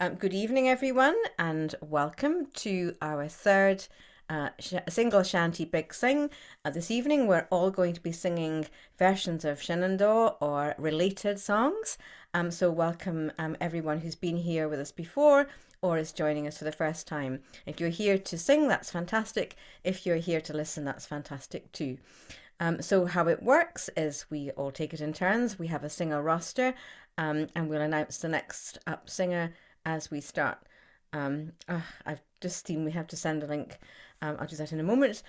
Good evening, everyone, and welcome to our third single shanty big sing. This evening, we're all going to be singing versions of Shenandoah or related songs. So welcome everyone who's been here with us before or is joining us for the first time. If you're here to sing, that's fantastic. If you're here to listen, that's fantastic too. So how it works is we all take it in turns. We have a singer roster, and we'll announce the next up singer as we start. I've just seen we have to send a link. I'll do that in a moment.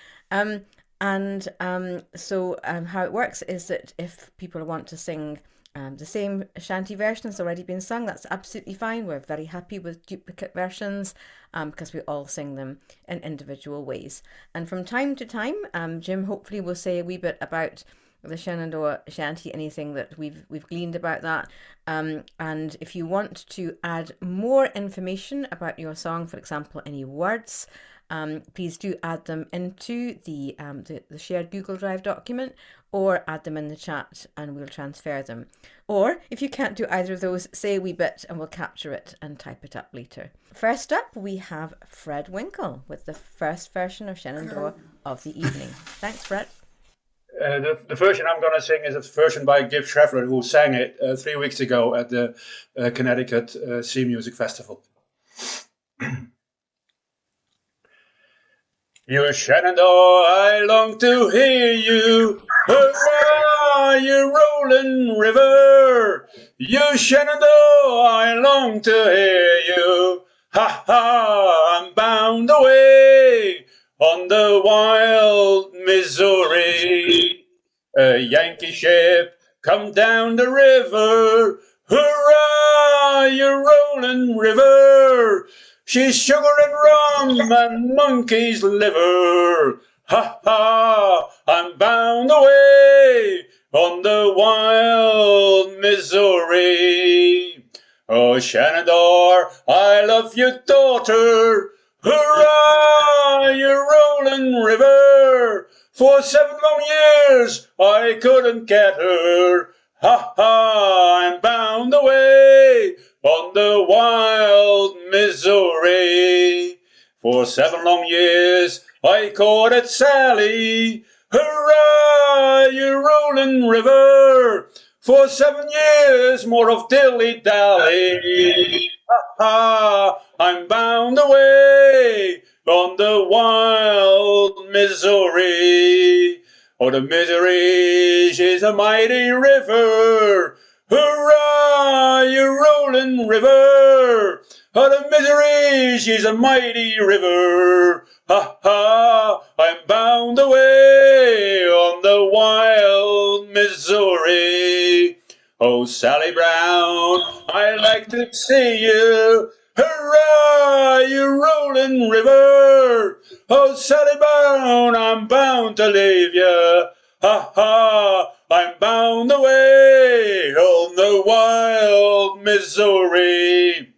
So how it works is that if people want to sing the same shanty version has already been sung, that's absolutely fine. We're very happy with duplicate versions because we all sing them in individual ways. And from time to time, Jim hopefully will say a wee bit about the Shenandoah shanty, anything that we've gleaned about that. And if you want to add more information about your song, for example, any words, please do add them into the shared Google Drive document or add them in the chat and we'll transfer them. Or if you can't do either of those, say a wee bit and we'll capture it and type it up later. First up, we have Fred Winkle with the first version of Shenandoah of the evening. Thanks, Fred. The version I'm going to sing is a version by Gibb Shriver, who sang it 3 weeks ago at the Connecticut Sea Music Festival. You Shenandoah, I long to hear you. Hurrah, you rolling river. You Shenandoah, I long to hear you. Ha ha, I'm bound away on the wild Missouri. A Yankee ship come down the river. Hurrah, you rolling river. She's sugar and rum and monkey's liver. Ha ha, I'm bound away on the wild Missouri. Oh, Shenandoah, I love your daughter. Hurrah, you rolling river. For 7 long years I couldn't get her. Ha ha, I'm bound away on the wild Missouri. For 7 long years I courted Sally. Hurrah, you rolling river. For 7 years more of dilly-dally. Ha ha, I'm bound away on the wild Missouri. Oh, the Missouri, she's a mighty river. Hurrah, you rolling river. Oh, the Missouri, she's a mighty river. Ha ha, I'm bound away on the wild Missouri. Oh, Sally Brown, I like to see you. Hurrah, you rolling river. Oh, Sally Brown, I'm bound to leave you. Ha ha, I'm bound away on the wild Missouri.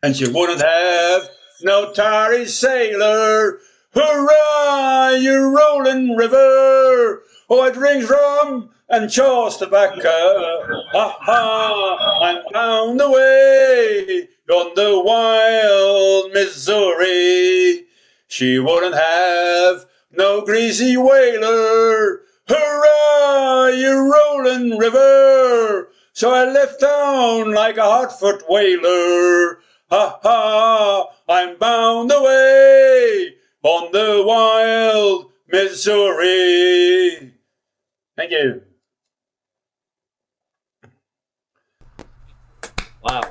And she wouldn't have no tarry sailor. Hurrah, you rolling river. Oh, it drinks rum and chaws tobacco. Ha ha, I'm bound away on the wild Missouri. She wouldn't have no greasy whaler. Hurrah, you rolling river. So I left town like a hot-foot whaler. Ha ha, I'm bound away on the wild Missouri. Thank you. Wow.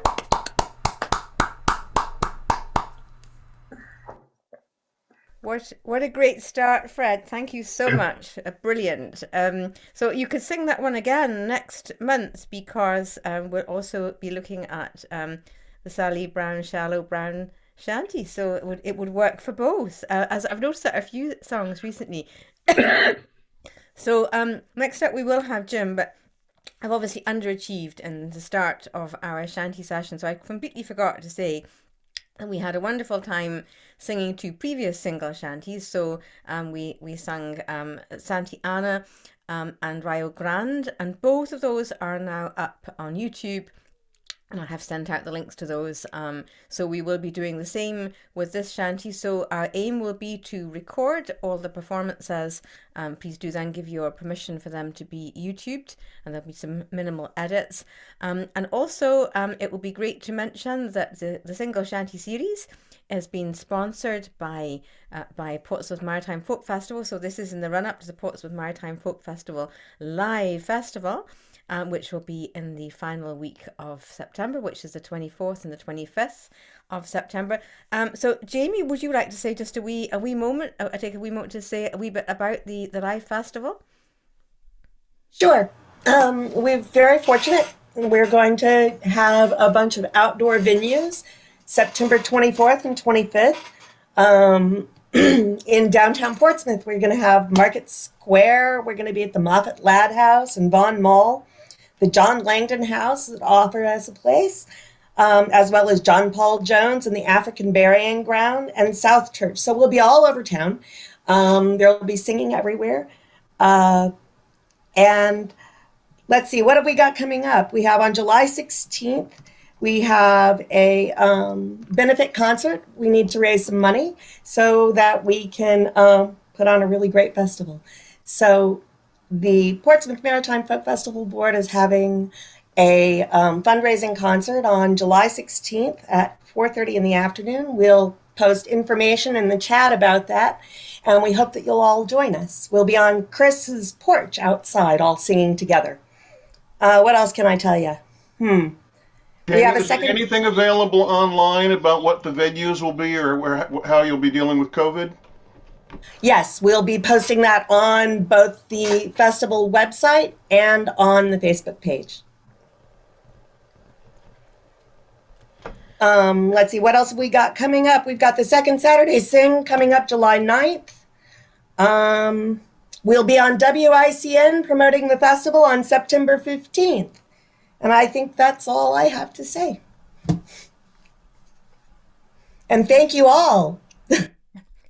What a great start, Fred. Thank you so much. Brilliant. So you could sing that one again next month because we'll also be looking at the Sally Brown Shallow Brown Shanty. So it would work for both. As I've noticed that a few songs recently. So next up we will have Jim, but I've obviously underachieved in the start of our shanty session, so I completely forgot to say and we had a wonderful time singing two previous single shanties. So we sang Santa Ana and Rio Grande, and both of those are now up on YouTube. and I have sent out the links to those. So we will be doing the same with this shanty. So our aim will be to record all the performances. Please do then give your permission for them to be YouTubed, and there'll be some minimal edits. And also, it will be great to mention that the single shanty series has been sponsored by Portsmouth Maritime Folk Festival. So this is in the run up to the Portsmouth Maritime Folk Festival live festival. Which will be in the final week of September, which is the 24th and the 25th of September. So, Jamie, would you like to say just a wee moment? I take a wee moment to say a wee bit about the live festival. Sure. We're very fortunate. We're going to have a bunch of outdoor venues, September 24th and 25th. In downtown Portsmouth, we're going to have Market Square. We're going to be at the Moffat Ladd House and Vaughan Mall, the John Langdon House that offer us a place, as well as John Paul Jones and the African Burying Ground and South Church. So we'll be all over town. There will be singing everywhere. And let's see, what have we got coming up? We have on July 16th, we have a benefit concert. We need to raise some money so that we can put on a really great festival. So the Portsmouth Maritime Folk Festival Board is having a fundraising concert on July 16th at 4:30 in the afternoon. We'll post information in the chat about that, and we hope that you'll all join us. We'll be on Chris's porch outside, all singing together. What else can I tell you? We have a second. Anything available online about what the venues will be or how you'll be dealing with COVID? Yes, we'll be posting that on both the festival website and on the Facebook page. Let's see, what else have we got coming up? We've got the second Saturday Sing coming up July 9th. We'll be on WICN promoting the festival on September 15th. And I think that's all I have to say. And thank you all.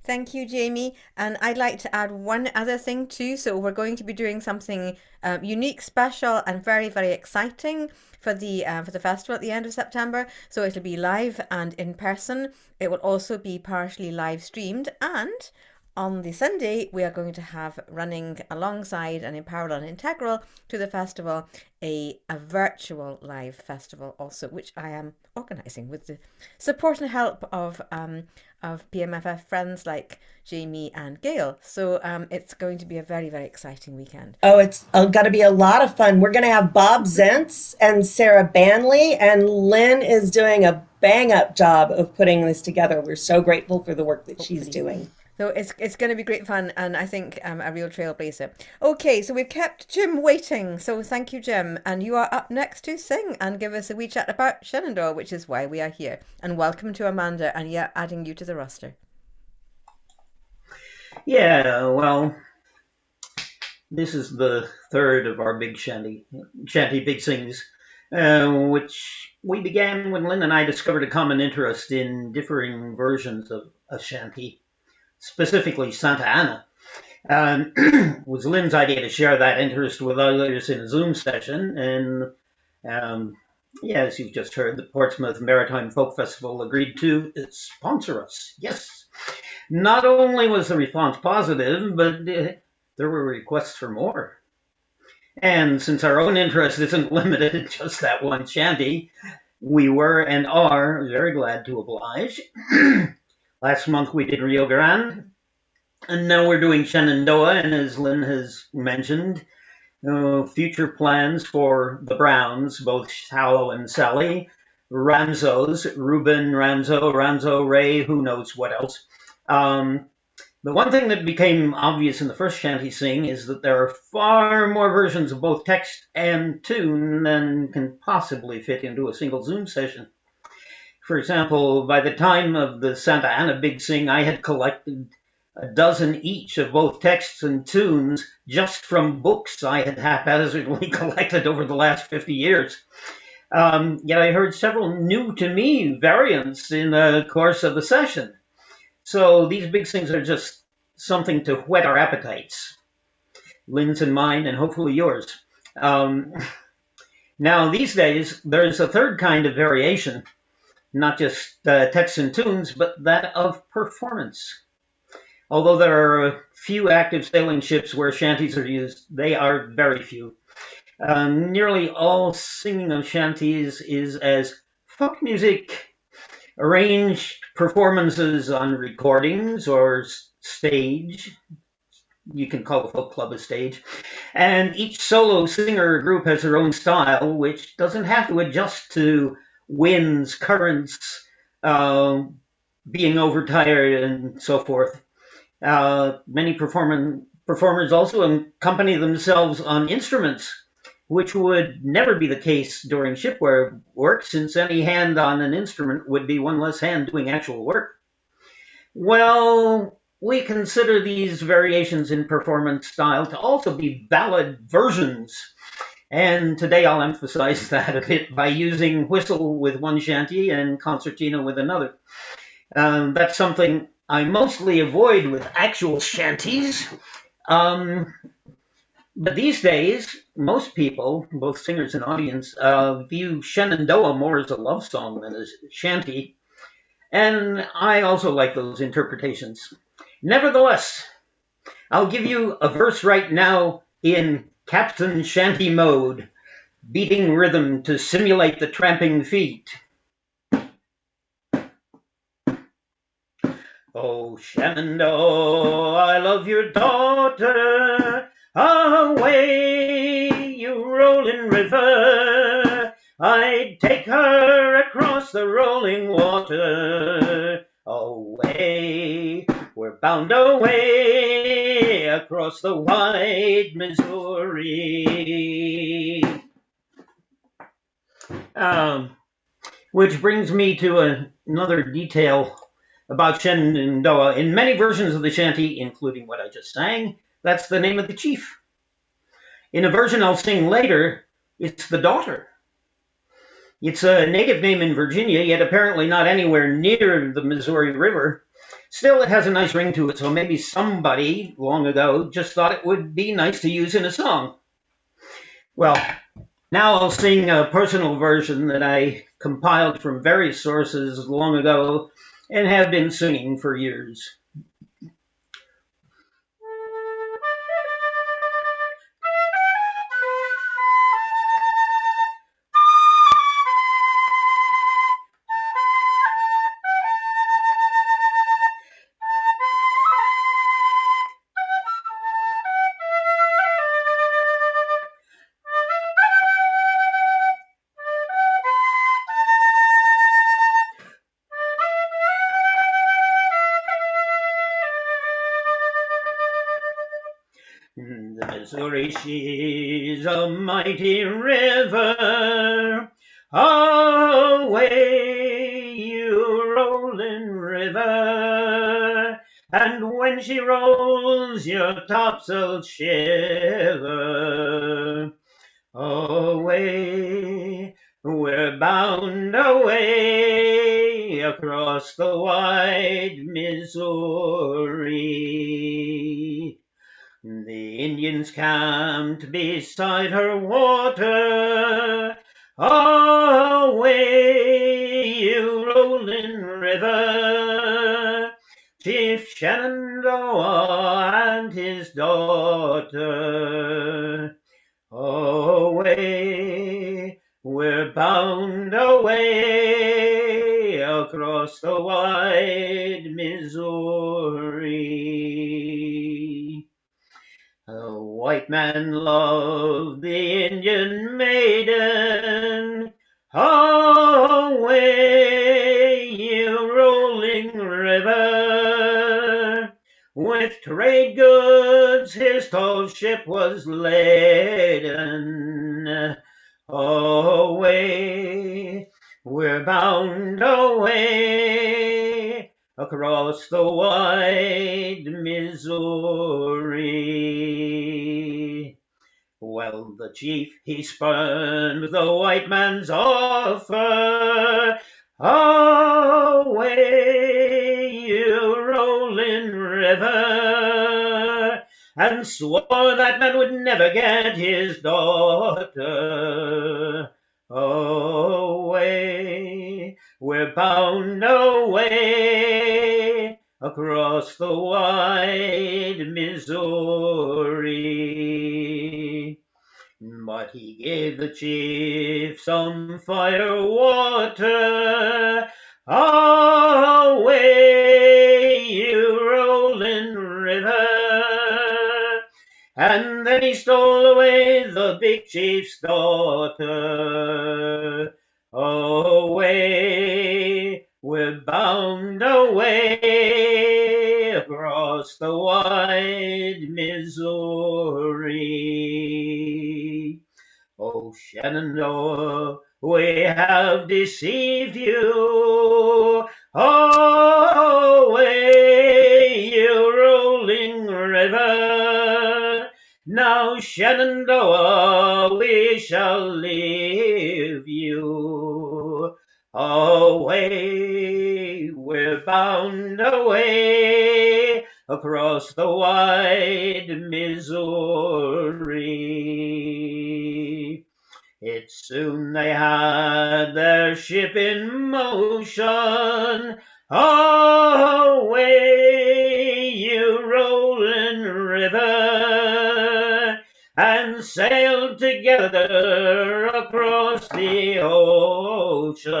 Thank you, Jamie. And I'd like to add one other thing too. So we're going to be doing something unique, special, and very, very exciting for the festival at the end of September. So it'll be live and in person. It will also be partially live streamed, and on the Sunday, we are going to have running alongside and in parallel and integral to the festival a virtual live festival also, which I am organising with the support and help of PMFF friends like Jamie and Gail. So it's going to be a very, very exciting weekend. Oh, it's going to be a lot of fun. We're going to have Bob Zentz and Sarah Banley, and Lynn is doing a bang-up job of putting this together. We're so grateful for the work that she's doing. So it's going to be great fun, and I think a real trailblazer. Okay, so we've kept Jim waiting, so thank you, Jim. And you are up next to sing and give us a wee chat about Shenandoah, which is why we are here. And welcome to Amanda, and yeah, adding you to the roster. Yeah, well, this is the third of our big shanty big sings, which we began when Linn and I discovered a common interest in differing versions of a shanty. Specifically Santa Ana. It was Lynn's idea to share that interest with others in a Zoom session. And as you've just heard, the Portsmouth Maritime Folk Festival agreed to sponsor us. Yes. Not only was the response positive, but there were requests for more. And since our own interest isn't limited to just that one shanty, we were and are very glad to oblige. Last month we did Rio Grande, and now we're doing Shenandoah, and as Linn has mentioned, future plans for the Browns, both Shallow and Sally, Ramsos, Ruben, Ramso, Ray, who knows what else. The one thing that became obvious in the first shanty sing is that there are far more versions of both text and tune than can possibly fit into a single Zoom session. For example, by the time of the Santa Ana Big Sing, I had collected a dozen each of both texts and tunes just from books I had haphazardly collected over the last 50 years. Yet I heard several new-to-me variants in the course of the session. So these Big Sings are just something to whet our appetites. Lynn's and mine, and hopefully yours. Now, these days, there's a third kind of variation, not just text and tunes, but that of performance. Although there are a few active sailing ships where shanties are used, they are very few. Nearly all singing of shanties is as folk music, arranged performances on recordings or stage. You can call the folk club a stage. And each solo singer or group has their own style, which doesn't have to adjust to winds, currents, being overtired, and so forth. Many performers also accompany themselves on instruments, which would never be the case during shipware work, since any hand on an instrument would be one less hand doing actual work. Well, we consider these variations in performance style to also be valid versions. And today I'll emphasize that a bit by using whistle with one shanty and concertina with another. That's something I mostly avoid with actual shanties. But these days, most people, both singers and audience, view Shenandoah more as a love song than as a shanty. And I also like those interpretations. Nevertheless, I'll give you a verse right now in Captain Shanty mode, beating rhythm to simulate the tramping feet. Oh, Shenandoah, I love your daughter. Away, you rolling river. I'd take her across the rolling water. Away, we're bound away across the wide Missouri. Which brings me to another detail about Shenandoah. In many versions of the shanty, including what I just sang, that's the name of the chief. In a version I'll sing later, it's the daughter. It's a native name in Virginia, yet apparently not anywhere near the Missouri River. Still, it has a nice ring to it, so maybe somebody long ago just thought it would be nice to use in a song. Well, now I'll sing a personal version that I compiled from various sources long ago and have been singing for years. The Missouri, she's a mighty river. Away, you rolling river. And when she rolls, your topsail shiver. Away, we're bound away across the wide Missouri. The Indians camped beside her water. Away, you rolling river. Chief Shenandoah and his daughter. Away, we're bound away across the wide Missouri. A white man loved the Indian maiden. Away, you rolling river. With trade goods his tall ship was laden. Away, we're bound away across the wide Missouri. Well, the chief, he spurned the white man's offer. Away, you rolling river. and swore that man would never get his daughter. Away, we're bound away across the wide Missouri. But he gave the chief some fire water. Away, you rolling river. And then he stole away the big chief's daughter. Away, we're bound away across the wide Missouri. Oh, Shenandoah, we have deceived you. Away, you rolling river. Now, Shenandoah, we shall leave you. Away, we're bound away across the wide Missouri. It soon they had their ship in motion. Away, you rolling river, and sailed together across the ocean.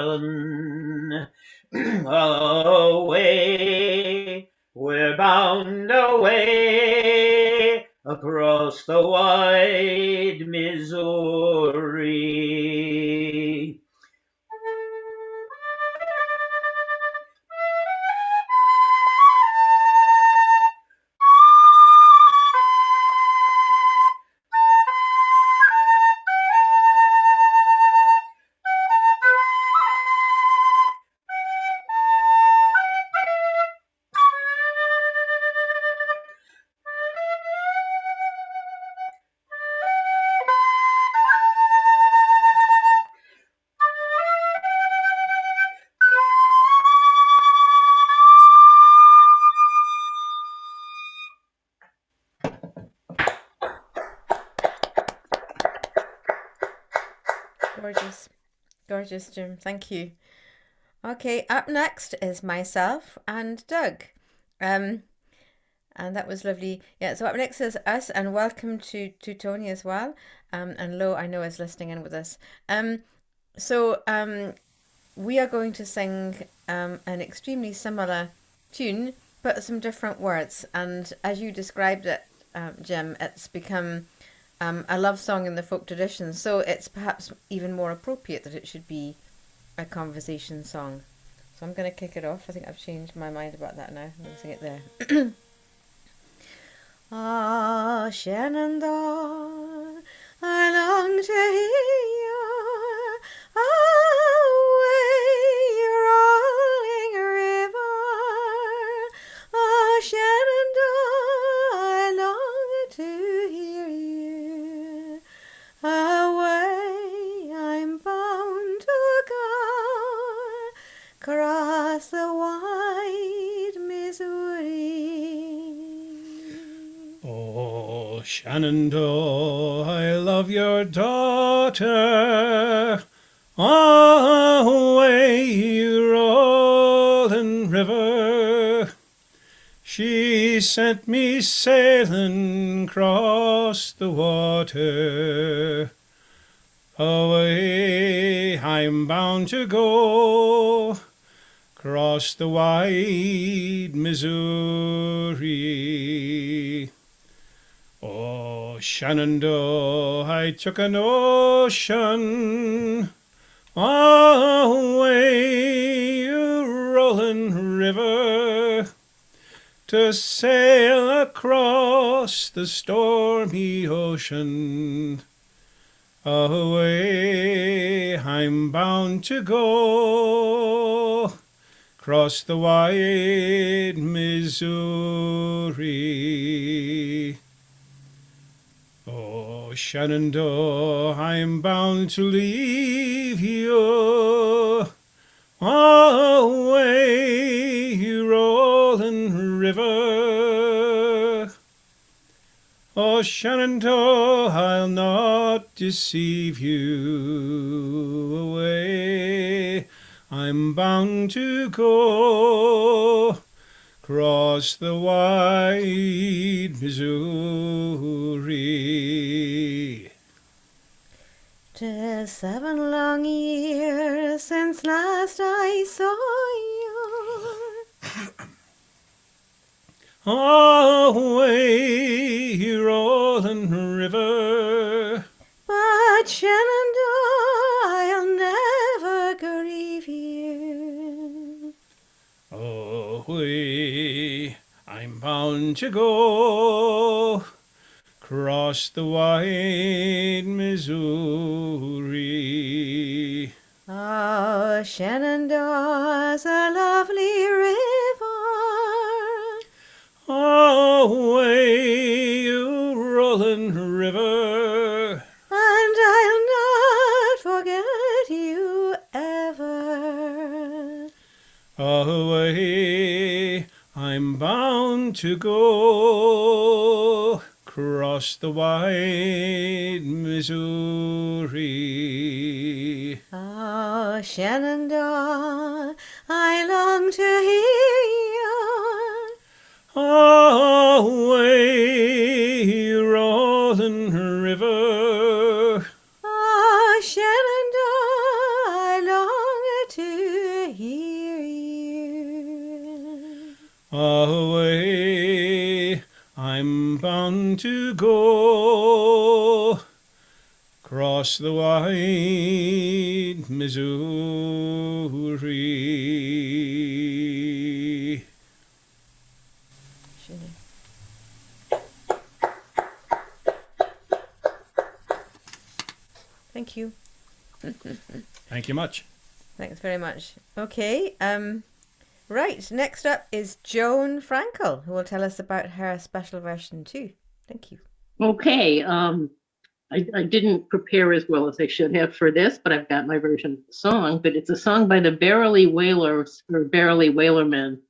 Away, we're bound away across the wide Missouri. Gorgeous. Gorgeous, Jim. Thank you. Okay, up next is myself and Doug. And that was lovely. Yeah, so up next is us, and welcome to Tony as well. And Lo, I know, is listening in with us. We are going to sing an extremely similar tune, but some different words. And as you described it, Jim, it's become a love song in the folk tradition. So it's perhaps even more appropriate that it should be a conversation song. So I'm going to kick it off. I think I've changed my mind about that now. I'm going to sing it there. Ah, Shenandoah, I long to hear you. Away, rolling river. Ah, Shenandoah, I long to hear you. Away, I'm bound to go across the wide Missouri. Oh, Shenandoah, I love your daughter. Away, you rolling river. She sent me sailing across the water. Away, I'm bound to go across the wide Missouri. Oh, Shenandoah, I took an ocean. Away, you rolling river, to sail across the stormy ocean. Away, I'm bound to go across the wide Missouri. Oh, Shenandoah, I'm bound to leave you. Away, you rolling river. Oh, Shenandoah, I'll not deceive you away. I'm bound to go across the wide Missouri. 'Tis 7 long years since last I saw you. Away, rolling river. But Shenandoah, I'll never grieve you. Away, I'm bound to go across the wide Missouri. Oh, Shenandoah's a lovely river. Away, you rolling river. And I'll not forget you ever. Away, I'm bound to go across the wide Missouri. Oh, Shenandoah, I long to hear you. Away, rolling river. Oh, Shenandoah, I long to hear you. Away, I'm bound to go across the wide Missouri. Thank you. Thank you much. Thanks very much. Okay, right, next up is Joan Frankel, who will tell us about her special version too. Thank you. Okay, I didn't prepare as well as I should have for this, but I've got my version of the song. But it's a song by the Barrouallie Whalers, or Barrouallie Whalermen,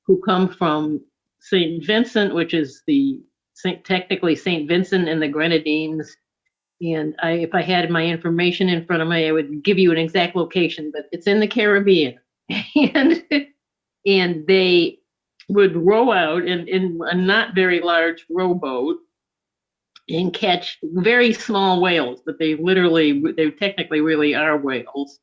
who come from St. Vincent, which is technically St. Vincent and the Grenadines. And if I had my information in front of me, I would give you an exact location, but it's in the Caribbean. and they would row out in a not very large rowboat and catch very small whales, but they technically really are whales.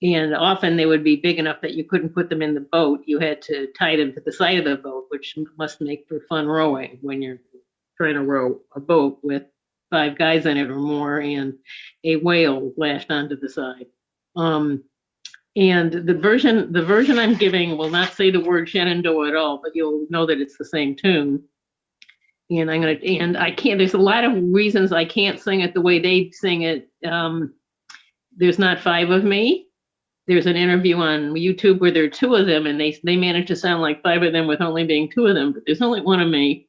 And often they would be big enough that you couldn't put them in the boat. You had to tie them to the side of the boat, which must make for fun rowing when you're trying to row a boat with 5 guys in it or more and a whale lashed onto the side. And the version I'm giving will not say the word Shenandoah at all, but you'll know that it's the same tune. And I can't, there's a lot of reasons I can't sing it the way they sing it. There's not 5 of me. There's an interview on YouTube where there are 2 of them and they manage to sound like 5 of them with only being 2 of them, but there's only 1 of me.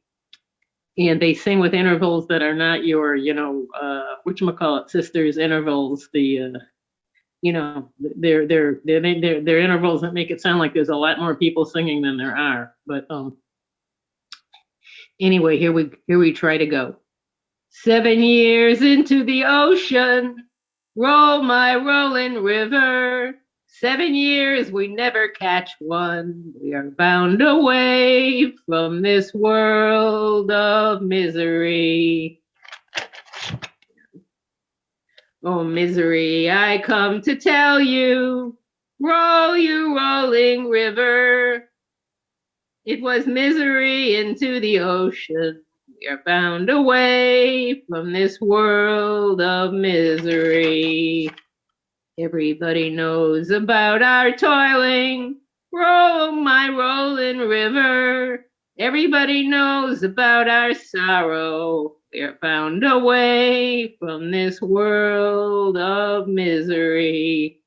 And they sing with intervals that are not your, whatchamacallit, sisters intervals, they're intervals that make it sound like there's a lot more people singing than there are. But anyway, here we try to go. 7 years into the ocean, roll my rolling river. 7 years we never catch one. We are bound away from this world of misery. Oh, misery, I come to tell you, roll you rolling river. It was misery into the ocean. We are bound away from this world of misery. Everybody knows about our toiling. Roll my rolling river. Everybody knows about our sorrow. We are bound away from this world of misery.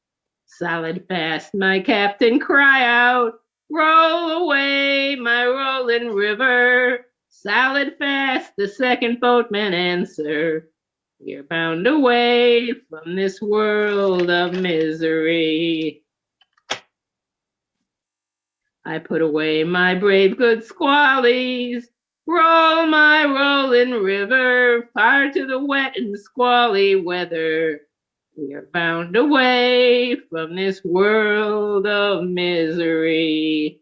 Solid fast, my captain, cry out. Roll away, my rolling river. Solid fast, the second boatman answer. We are bound away from this world of misery. I put away my brave good squallies. Roll my rolling river, far to the wet and squally weather. We are bound away from this world of misery.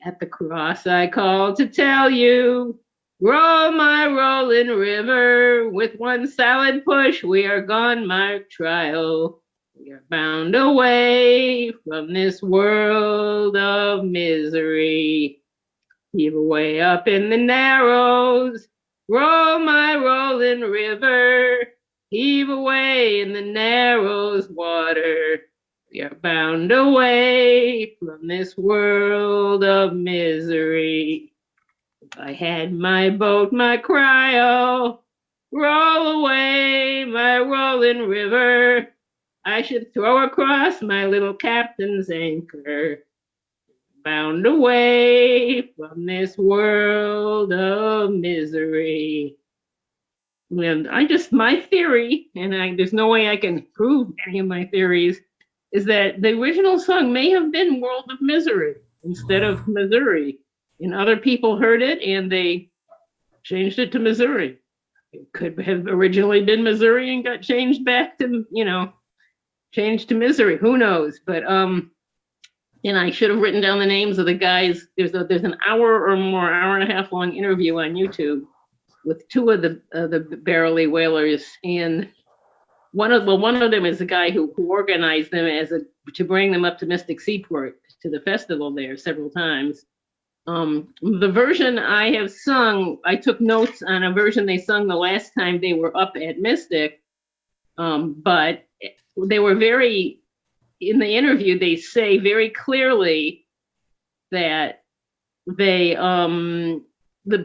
At the cross I call to tell you, roll my rolling river. With one solid push, we are gone, mark trial. We are bound away from this world of misery. Heave away up in the narrows, roll my rolling river. Heave away in the narrows water. We are bound away from this world of misery. If I had my boat, my cryo, roll away my rolling river, I should throw across my little captain's anchor. Bound away from this world of misery. And my theory, and there's no way I can prove any of my theories, is that the original song may have been World of Misery instead of Missouri. And other people heard it and they changed it to Missouri. It could have originally been Missouri and got changed back to, changed to Misery. Who knows? But and I should have written down the names of the guys. There's an hour or more, hour and a half long interview on YouTube with two of the Barrouallie Whalers, and one of them is the guy who organized them to bring them up to Mystic Seaport to the festival there several times. The version I have sung, I took notes on a version they sung the last time they were up at Mystic, but they were in the interview, they say very clearly that the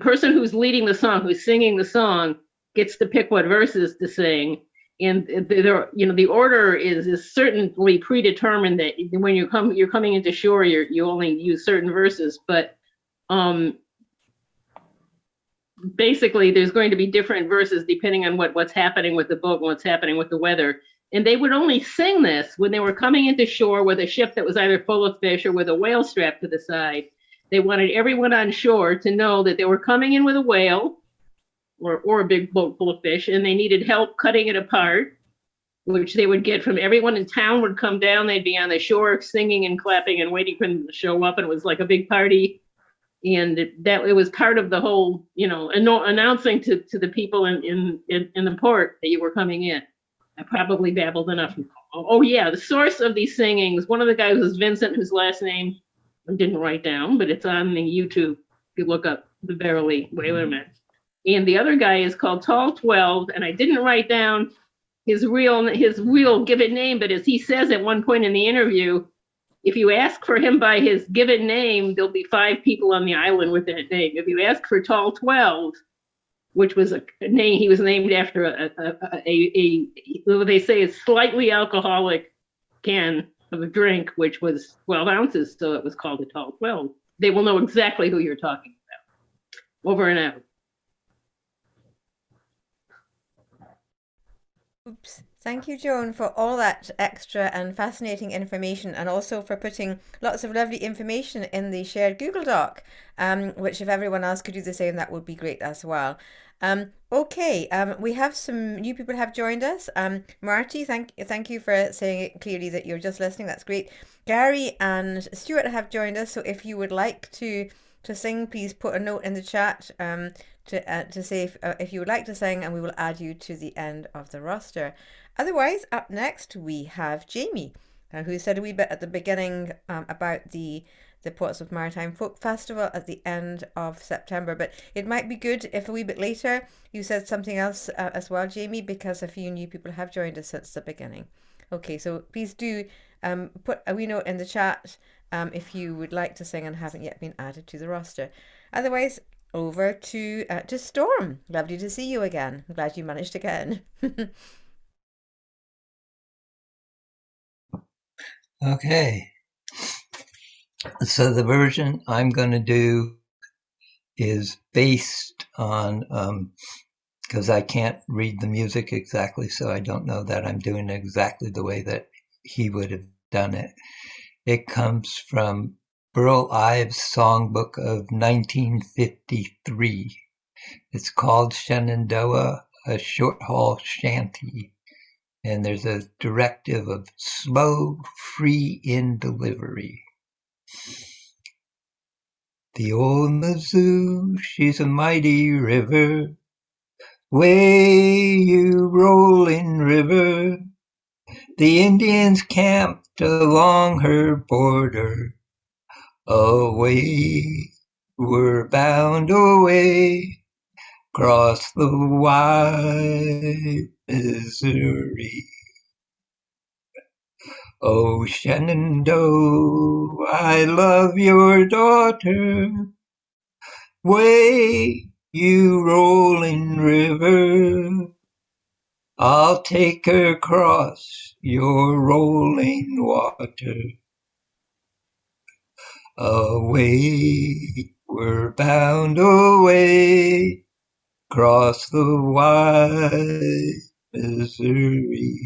person who's leading the song, who's singing the song, gets to pick what verses to sing. And the order is certainly predetermined, that when you're coming into shore, you only use certain verses. But basically, there's going to be different verses depending on what's happening with the boat and what's happening with the weather. And they would only sing this when they were coming into shore with a ship that was either full of fish or with a whale strapped to the side. They wanted everyone on shore to know that they were coming in with a whale or a big boat full of fish, and they needed help cutting it apart, which they would get from everyone in town would come down. They'd be on the shore singing and clapping and waiting for them to show up, and it was like a big party. And it was part of the whole, announcing to the people in the port that you were coming in. I probably babbled enough. Oh yeah, the source of these singings, one of the guys was Vincent, whose last name I didn't write down, but it's on the YouTube. If you look up the Barrouallie Whalermen. And the other guy is called Tall 12, and I didn't write down his real given name, but as he says at one point in the interview, if you ask for him by his given name, there'll be 5 people on the island with that name. If you ask for Tall 12, which was a name, he was named after what they say is slightly alcoholic can of a drink, which was 12 ounces, so it was called a Tall 12. They will know exactly who you're talking about. Over and out. Oops. Thank you, Joan, for all that extra and fascinating information, and also for putting lots of lovely information in the shared Google Doc, which if everyone else could do the same, that would be great as well. We have some new people have joined us. Marty, thank you for saying it clearly that you're just listening. That's great. Gary and Stuart have joined us, so if you would like to sing, please put a note in the chat to say if you would like to sing, and we will add you to the end of the roster. Otherwise, up next we have Jamie, who said a wee bit at the beginning about the Portsmouth Maritime Folk Festival at the end of September, but it might be good if a wee bit later you said something else as well, Jamie, because a few new people have joined us since the beginning. Okay, so please do put a wee note in the chat if you would like to sing and haven't yet been added to the roster. Otherwise, over to Storm. Lovely to see you again. I'm glad you managed to get in. Okay. So the version I'm going to do is based on, because I can't read the music exactly, so I don't know that I'm doing it exactly the way that he would have done it. It comes from Burl Ives Song Book of 1953. It's called Shenandoah, a short haul shanty. And there's a directive of slow, free in delivery. The old Mizzou, she's a mighty river. Way you rolling river. The Indians camped along her border. Away, we're bound away, across the wide Missouri. Oh, Shenandoah, I love your daughter. Way, you rolling river. I'll take her across your rolling water. Away, we're bound away, across the wide Missouri.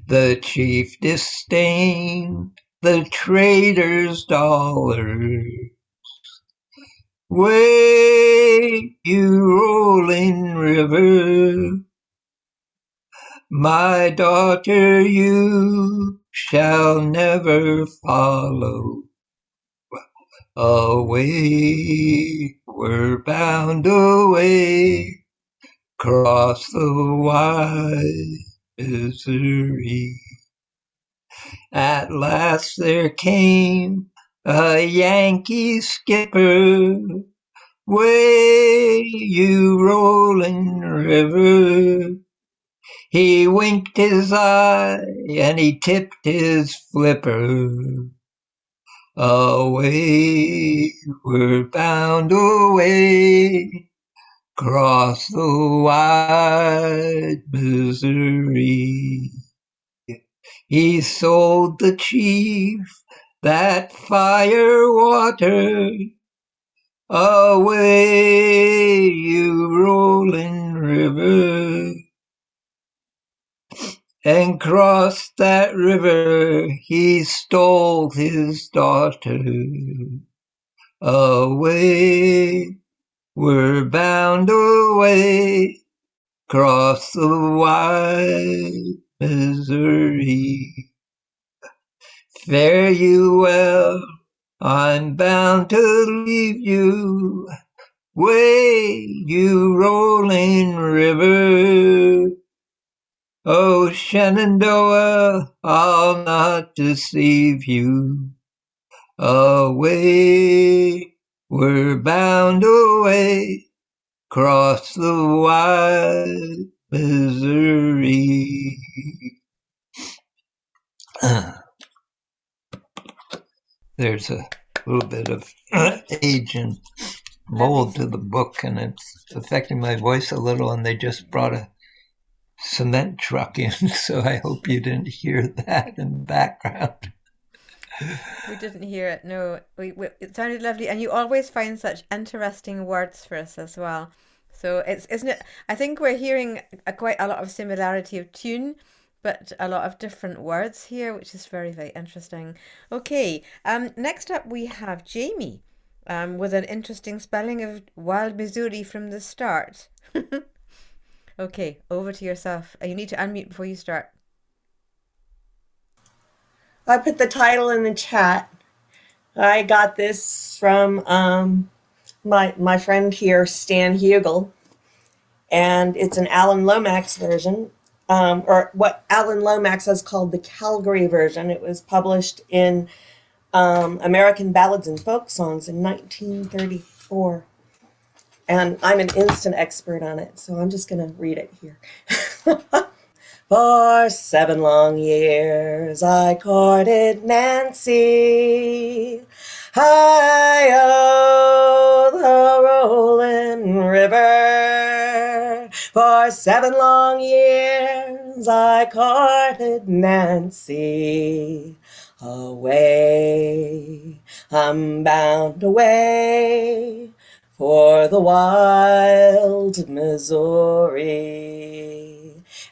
The chief disdained the trader's dollar. Way, you rolling river, my daughter you shall never follow. Away, we're bound away, across the wide Missouri. At last there came a Yankee skipper. Way, you rolling river. He winked his eye and he tipped his flipper. Away, we're bound away, across the wide Missouri. He sold the chief that fire water. Away, you rolling river. And crossed that river, he stole his daughter. Away, we're bound away, across the wide Missouri. Fare you well, I'm bound to leave you. Way, you rolling river. Oh, Shenandoah, I'll not deceive you. Away, we're bound away, across the wide Missouri. There's a little bit of age and mold to the book, and it's affecting my voice a little, and they just brought a cement truck in, so I hope you didn't hear that in the background. We didn't hear it, no. It sounded lovely, and you always find such interesting words for us as well. So isn't it? I think we're hearing quite a lot of similarity of tune, but a lot of different words here, which is very, very interesting. Okay, next up we have Jamie, with an interesting spelling of Wild Missouri from the start. Okay, over to yourself. You need to unmute before you start. I put the title in the chat. I got this from my friend here, Stan Hugel, and it's an Alan Lomax version, or what Alan Lomax has called the Calgary version. It was published in American Ballads and Folk Songs in 1934. And I'm an instant expert on it, so I'm just going to read it here. For 7 long years I courted Nancy, high o' the rolling river. For 7 long years I courted Nancy. Away, I'm bound away for the wild Missouri.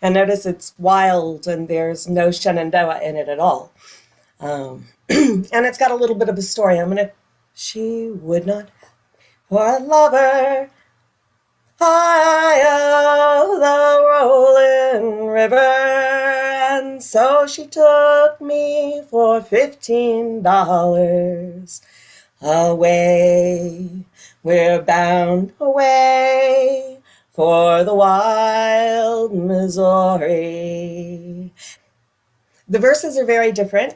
And notice it's wild and there's no Shenandoah in it at all. And it's got a little bit of a story. She would not have for a lover Hi-oh, the rolling river, and so she took me for $15. Away, we're bound away for the wild Missouri. The verses are very different.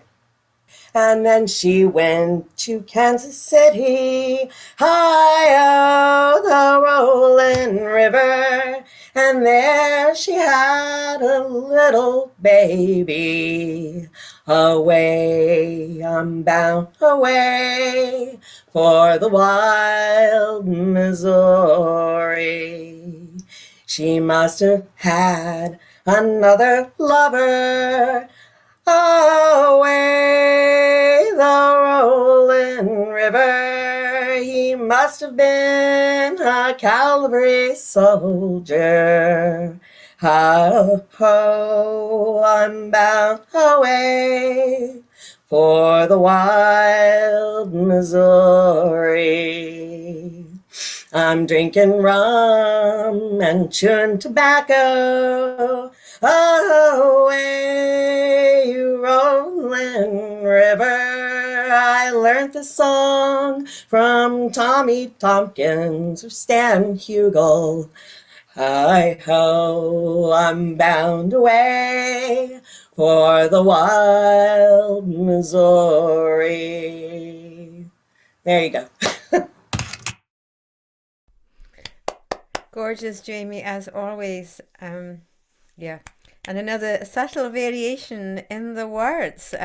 And then she went to Kansas City, high the rolling river, and there she had a little baby. Away, I'm bound away for the wild Missouri. She must have had another lover. Away the rolling river, he must have been a cavalry soldier. Ho, I'm bound away for the wild Missouri. I'm drinking rum and chewing tobacco. Away, you rolling river. I learned the song from Tommy Tompkins or Stan Hugel. Hi-ho, I'm bound away for the wild Missouri. There you go. Gorgeous, Jamie, as always. Yeah, and another subtle variation in the words.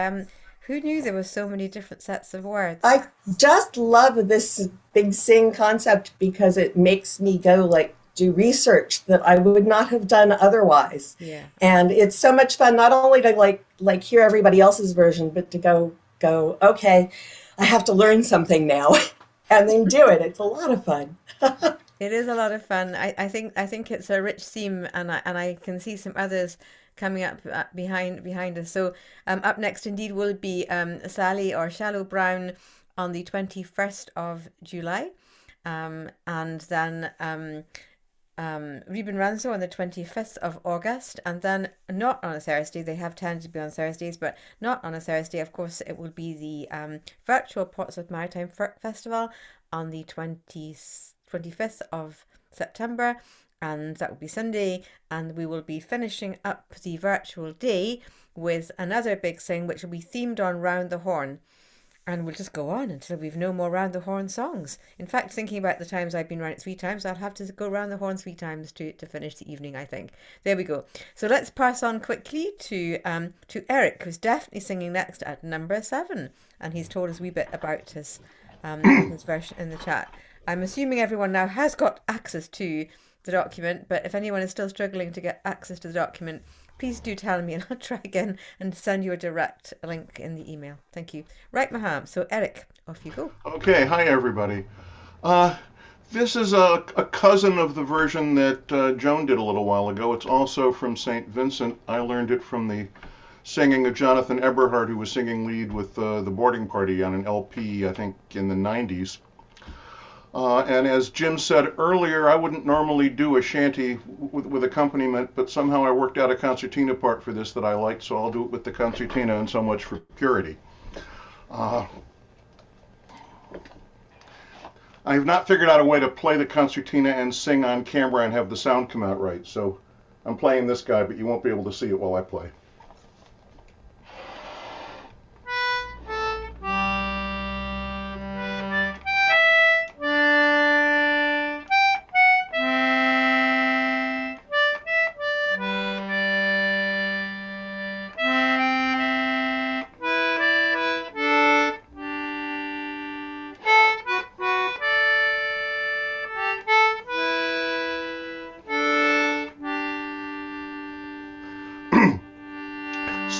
Who knew there were so many different sets of words? I just love this big sing concept because it makes me go do research that I would not have done otherwise. Yeah. And it's so much fun not only to like hear everybody else's version, but to go, okay, I have to learn something now and then do it. It's a lot of fun. It is a lot of fun. I think it's a rich theme, and I can see some others coming up behind us. So up next indeed will be Sally or Shallow Brown on the 21st of July, and then Reuben Ranzo on the 25th of August, and then not on a Thursday. They have tended to be on Thursdays, but not on a Thursday. Of course, it will be the virtual Portsmouth Maritime Festival on the 25th of September, and that will be Sunday, and we will be finishing up the virtual day with another big sing which will be themed on Round the Horn, and we'll just go on until we've no more Round the Horn songs. In fact, thinking about the times I've been round it 3 times, I'll have to go round the horn 3 times to finish the evening, I think. There we go. So let's pass on quickly to Eric, who's definitely singing next at number 7, and he's told us a wee bit about his version in the chat. I'm assuming everyone now has got access to the document, but if anyone is still struggling to get access to the document, please do tell me and I'll try again and send you a direct link in the email. Thank you. Right, Maham. So, Eric, off you go. Okay, hi everybody. This is a cousin of the version that Joan did a little while ago. It's also from St. Vincent. I learned it from the singing of Jonathan Eberhard, who was singing lead with the Boarding Party on an LP, I think, in the 90s. And as Jim said earlier, I wouldn't normally do a shanty with accompaniment, but somehow I worked out a concertina part for this that I liked, so I'll do it with the concertina, and so much for purity. I have not figured out a way to play the concertina and sing on camera and have the sound come out right, so I'm playing this guy, but you won't be able to see it while I play.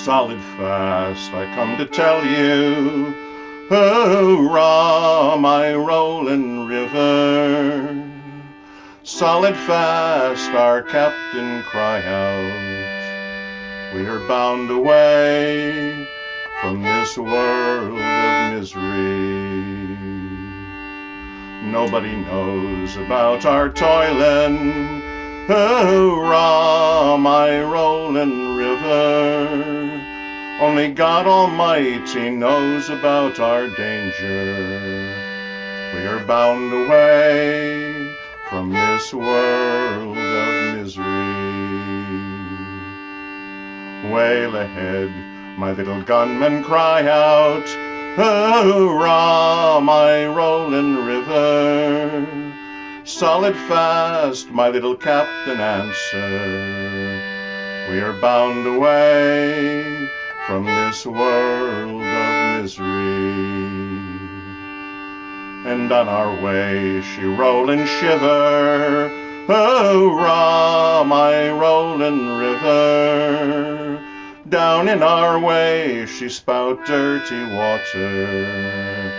Solid fast, I come to tell you, hurrah, my rolling river. Solid fast, our captain cry out, we are bound away from this world of misery. Nobody knows about our toilin'. Hurrah, my rollin' river. Only God Almighty knows about our danger. We are bound away from this world of misery. Whale ahead, my little gunmen cry out. Hurrah, my rollin' river. Solid fast, my little captain answer. We are bound away from this world of misery. And on our way she roll and shiver. Hurrah, my rollin' river. Down in our way she spout dirty water.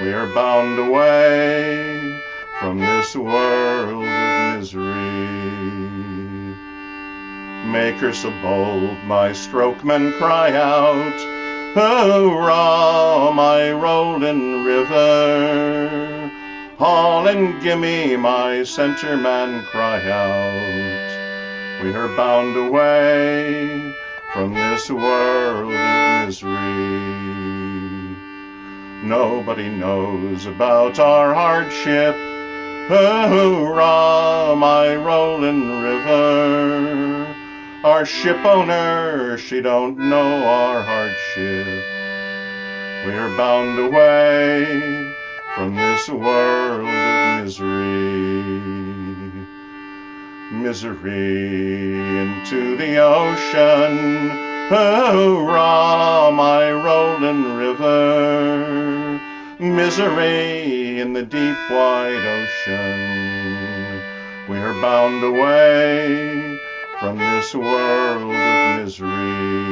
We are bound away from this world of misery. Make her so bold, my strokemen cry out. Hurrah, my rollin' river. Haul and gimme, my centerman cry out. We are bound away from this world of misery. Nobody knows about our hardship. Hurrah, my rollin' river. Our ship owner, she don't know our hardship. We are bound away from this world of misery. Misery into the ocean. Hurrah, my rollin' river. Misery in the deep wide ocean. We are bound away from this world of misery.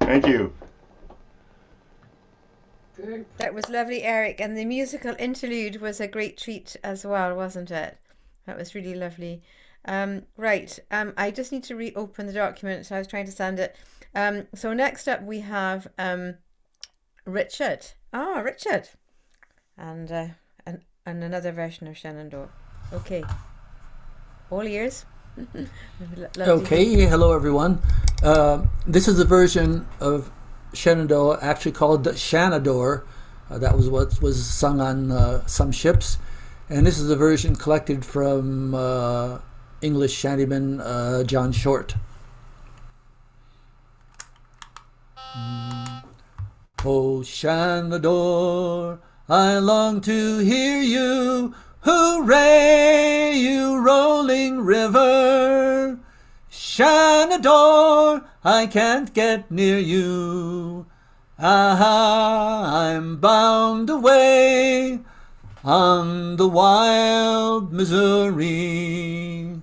Thank you. Good. That was lovely, Eric, and the musical interlude was a great treat as well, wasn't it? That was really lovely. Right, I just need to reopen the document. I was trying to send it. So next up we have Richard. Ah, Richard, and another version of Shenandoah. Okay, all ears. Okay, hello everyone. This is a version of Shenandoah, actually called Shenandoah. That was what was sung on some ships, and this is a version collected from English shantyman John Short. Oh, Shenandoah, I long to hear you. Hooray, you rolling river. Shenandoah, I can't get near you. Ah, I'm bound away on the wild Missouri.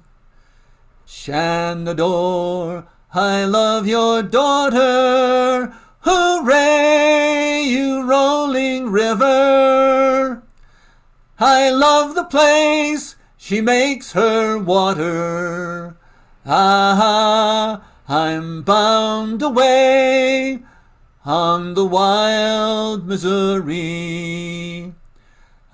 Shenandoah, I love your daughter. Hooray, you rolling river. I love the place she makes her water. Ah, I'm bound away on the wild Missouri.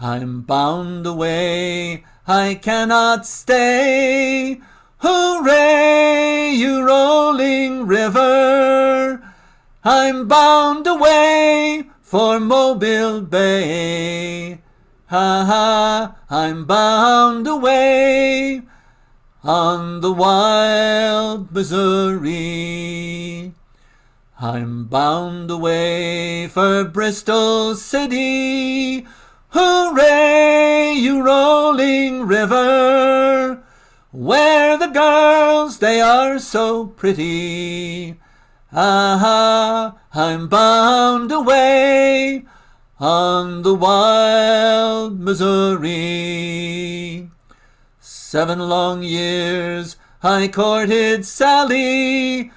I'm bound away, I cannot stay. Hooray, you rolling river. I'm bound away for Mobile Bay. Ha ha, I'm bound away on the wild Missouri. I'm bound away for Bristol City. Hooray, you rolling river, where the girls, they are so pretty. Ah, I'm bound away on the wild Missouri. 7 long years I courted Sally.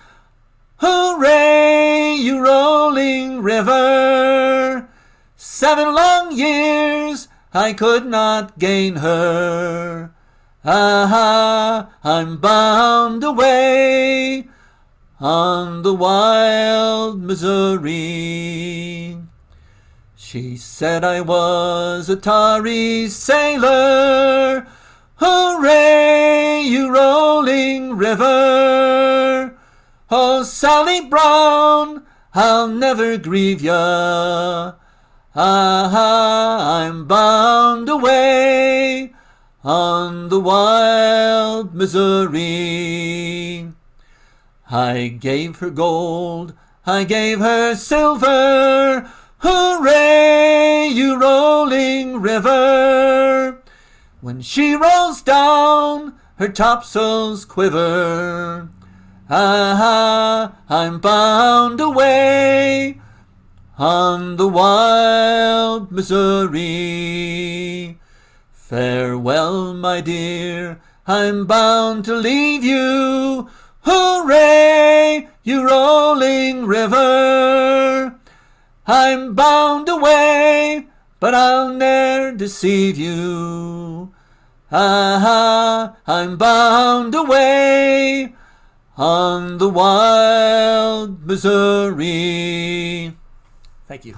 Hooray, you rolling river! 7 long years I could not gain her. Ah, I'm bound away on the wild Missouri. She said I was a tarry sailor. Hooray, you rolling river! Oh, Sally Brown, I'll never grieve ya. Ah, I'm bound away on the wild Missouri. I gave her gold, I gave her silver. Hooray, you rolling river! When she rolls down, her topsails quiver. Ah, I'm bound away on the wild Missouri. Farewell, my dear, I'm bound to leave you. Hooray, you rolling river! I'm bound away, but I'll ne'er deceive you. Ah, I'm bound away on the wild Missouri. Thank you.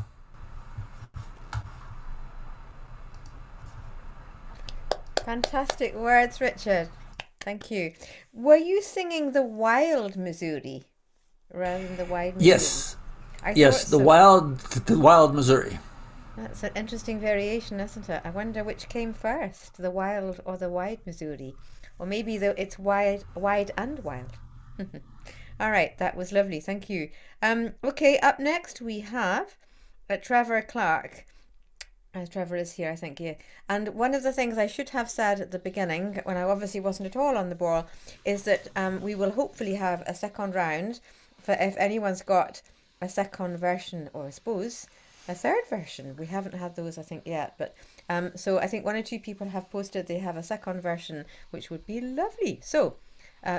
Fantastic words, Richard. Thank you. Were you singing the wild Missouri rather than the wide Missouri? Yes. Yes, the wild Missouri. That's an interesting variation, isn't it? I wonder which came first, the wild or the wide Missouri. Or maybe it's wide and wild. All right, that was lovely. Thank you. Okay, up next we have Trevor Clark. Trevor is here, I think, yeah. And one of the things I should have said at the beginning, when I obviously wasn't at all on the ball, is that we will hopefully have a second round for if anyone's got a second version, or I suppose a third version. We haven't had those, I think, yet. But so I think 1 or 2 people have posted they have a second version, which would be lovely. So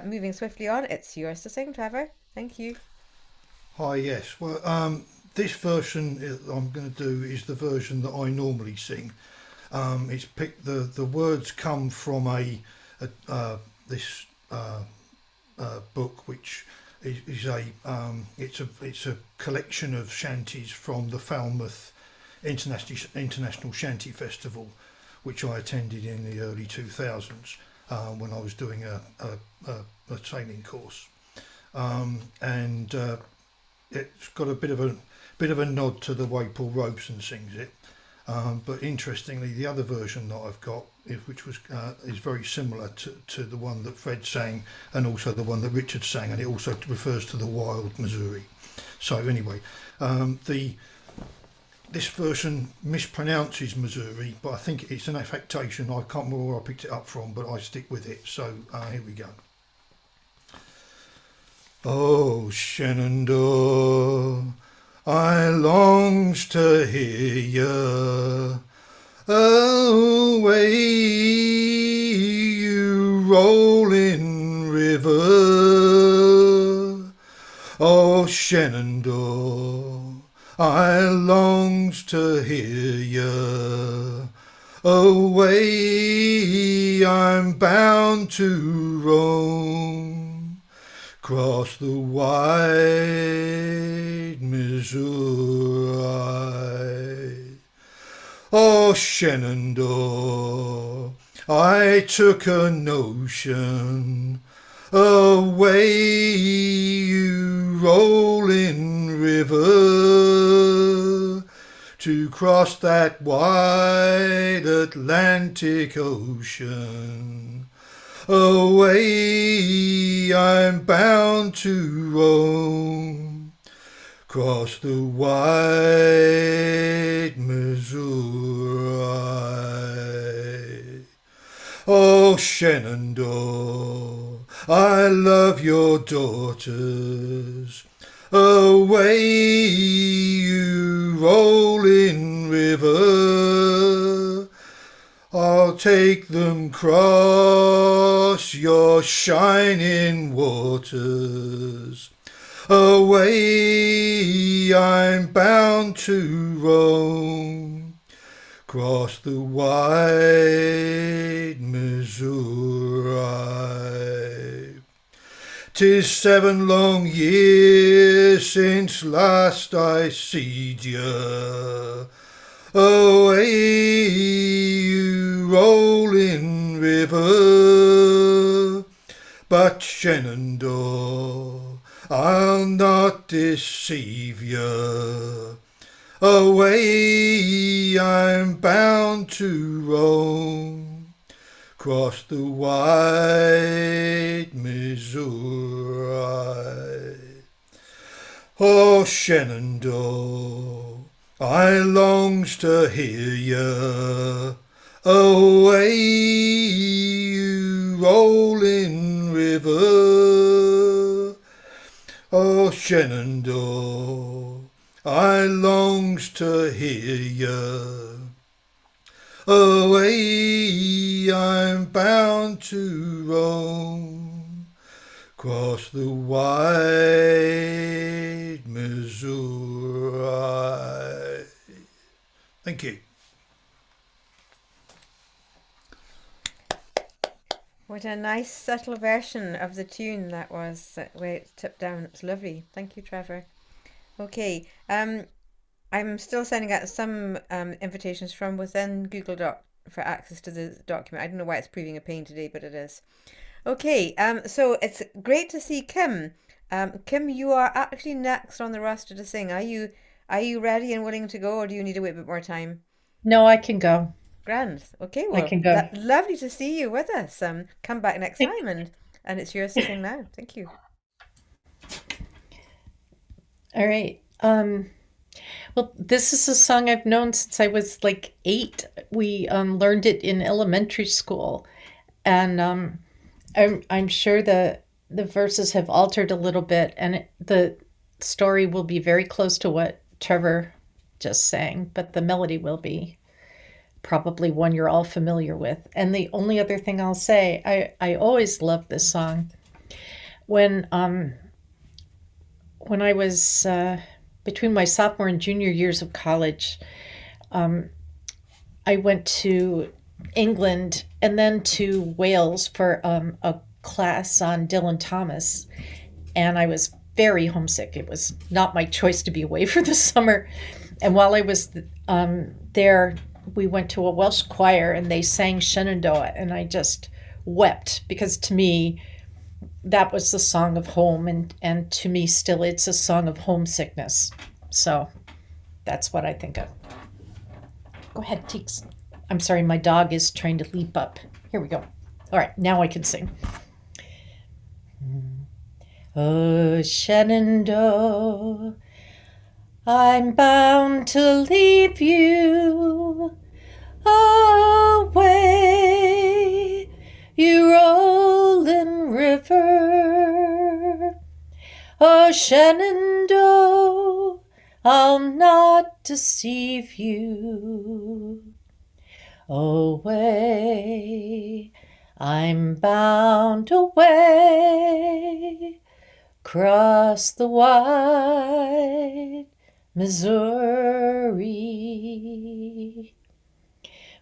moving swiftly on, it's yours to sing, Trevor. Thank you. Hi, yes. Well, this version I'm going to do is the version that I normally sing. It's picked. The words come from this book, which is it's a collection of shanties from the Falmouth International Shanty Festival, which I attended in the early 2000s when I was doing a sailing course, and it's got a bit of a nod to the way Paul Robeson sings it. But interestingly, the other version that I've got, which was is very similar to the one that Fred sang, and also the one that Richard sang, and it also refers to the wild Missouri. So anyway, this version mispronounces Missouri, but I think it's an affectation. I can't remember where I picked it up from, but I stick with it. So here we go. Oh, Shenandoah, I longs to hear ya. Away, you rolling river. Oh, Shenandoah, I longs to hear ya. Away, I'm bound to roam, cross the wide Missouri. Oh, Shenandoah, I took a notion. Away, you rolling river, to cross that wide Atlantic Ocean. Away, I'm bound to roam, cross the wide Missouri. Oh, Shenandoah, I love your daughters. Away, you rolling river, I'll take them cross your shining waters. Away, I'm bound to roam, cross the wide Missouri. 'Tis 7 long years since last I seed ya. Away, you rolling river, but Shenandoah, I'll not deceive ya. Away, I'm bound to roam, cross the wide Missouri. Oh, Shenandoah, I longs to hear ya. Away, you rolling river. Oh, Shenandoah, I longs to hear ya. Away, I'm bound to roam, cross the wide Missouri. Thank you. What a nice subtle version of the tune that was, where it tipped down. It was lovely. Thank you, Trevor. Okay, I'm still sending out some invitations from within Google Doc for access to the document. I don't know why it's proving a pain today, but it is. Okay, so it's great to see Kim. Kim, you are actually next on the roster to sing. Are you ready and willing to go, or do you need to wait a bit more time? No, I can go. Grand. Okay, I well, can go. lovely to see you with us. Come back next time, and it's yours to sing now. Thank you. All right. Well, this is a song I've known since I was like 8. We learned it in elementary school, and I'm sure the verses have altered a little bit, and the story will be very close to what Trevor just sang, but the melody will be probably one you're all familiar with. And the only other thing I'll say, I always loved this song. When I was between my sophomore and junior years of college, I went to England and then to Wales for a class on Dylan Thomas, and I was very homesick. It was not my choice to be away for the summer. And while I was there, we went to a Welsh choir and they sang Shenandoah, and I just wept, because to me that was the song of home, and to me still it's a song of homesickness. So that's what I think of. Go ahead, Teeks. I'm sorry, my dog is trying to leap up. Here we go. All right, now I can sing. Oh, Shenandoah, I'm bound to leave you. Away, you rolling river. Oh, Shenandoah, I'll not deceive you. Away, I'm bound away, cross the wide Missouri.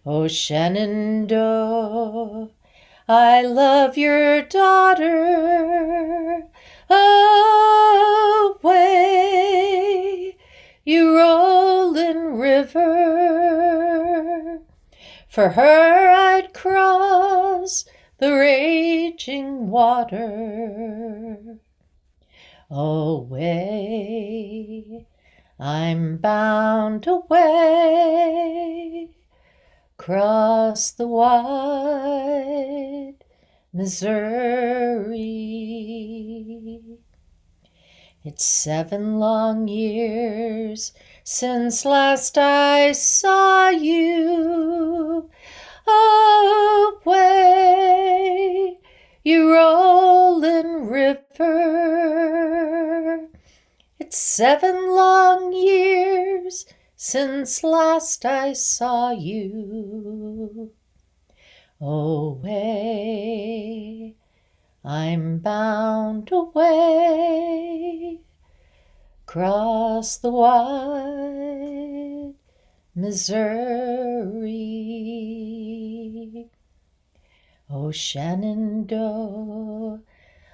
Oh, Shenandoah, I love your daughter. Away, you rolling river. For her I'd cross the raging water. Away, I'm bound away, cross the wide Missouri. It's 7 long years since last I saw you. Away, you rolling river. 7 long years since last I saw you. Away, I'm bound away, across the wide Missouri. Oh, Shenandoah,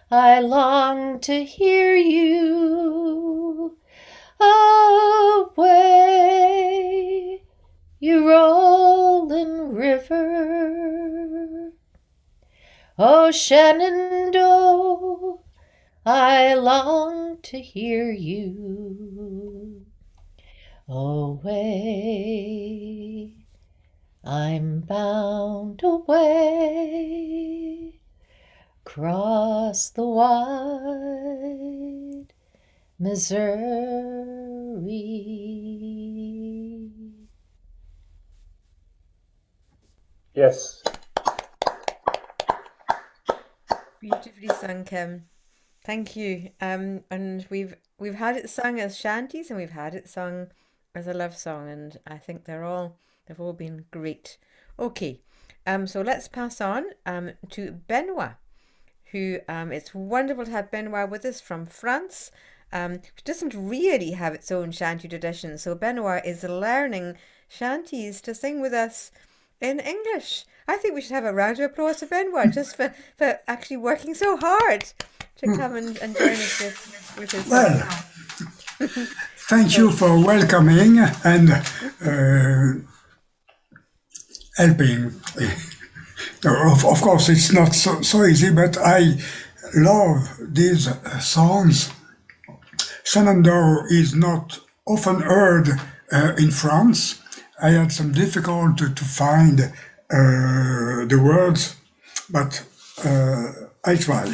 I long to hear you. Away, you rolling river. Oh, Shenandoah, I long to hear you. Away, I'm bound away, across the wide Missouri. Yes. Beautifully sung, Kim. Thank you. And we've had it sung as shanties and we've had it sung as a love song, and I think they've all been great. Okay, so let's pass on to Benoit, who it's wonderful to have Benoit with us from France, which doesn't really have its own shanty tradition. So Benoit is learning shanties to sing with us in English. I think we should have a round of applause for Benoit just for actually working so hard to come and join us with his Well, song. thank you for welcoming and helping. Of course, it's not so easy, but I love these songs. Shenandoah is not often heard in France. I had some difficulty to find the words, but I try.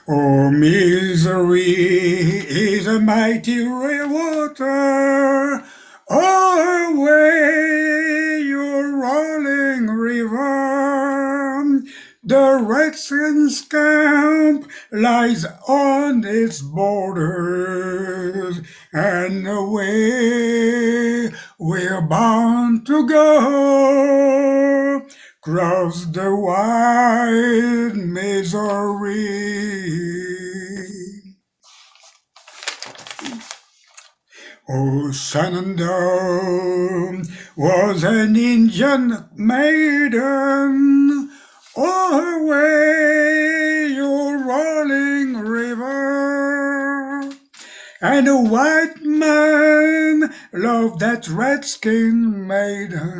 Oh, misery is a mighty water, away your rolling river. The Redskins' camp lies on its borders, and away we're bound to go, cross the wide Missouri. Oh, Shenandoah was an Indian maiden, away your rolling river. And a white man loved that redskin maiden.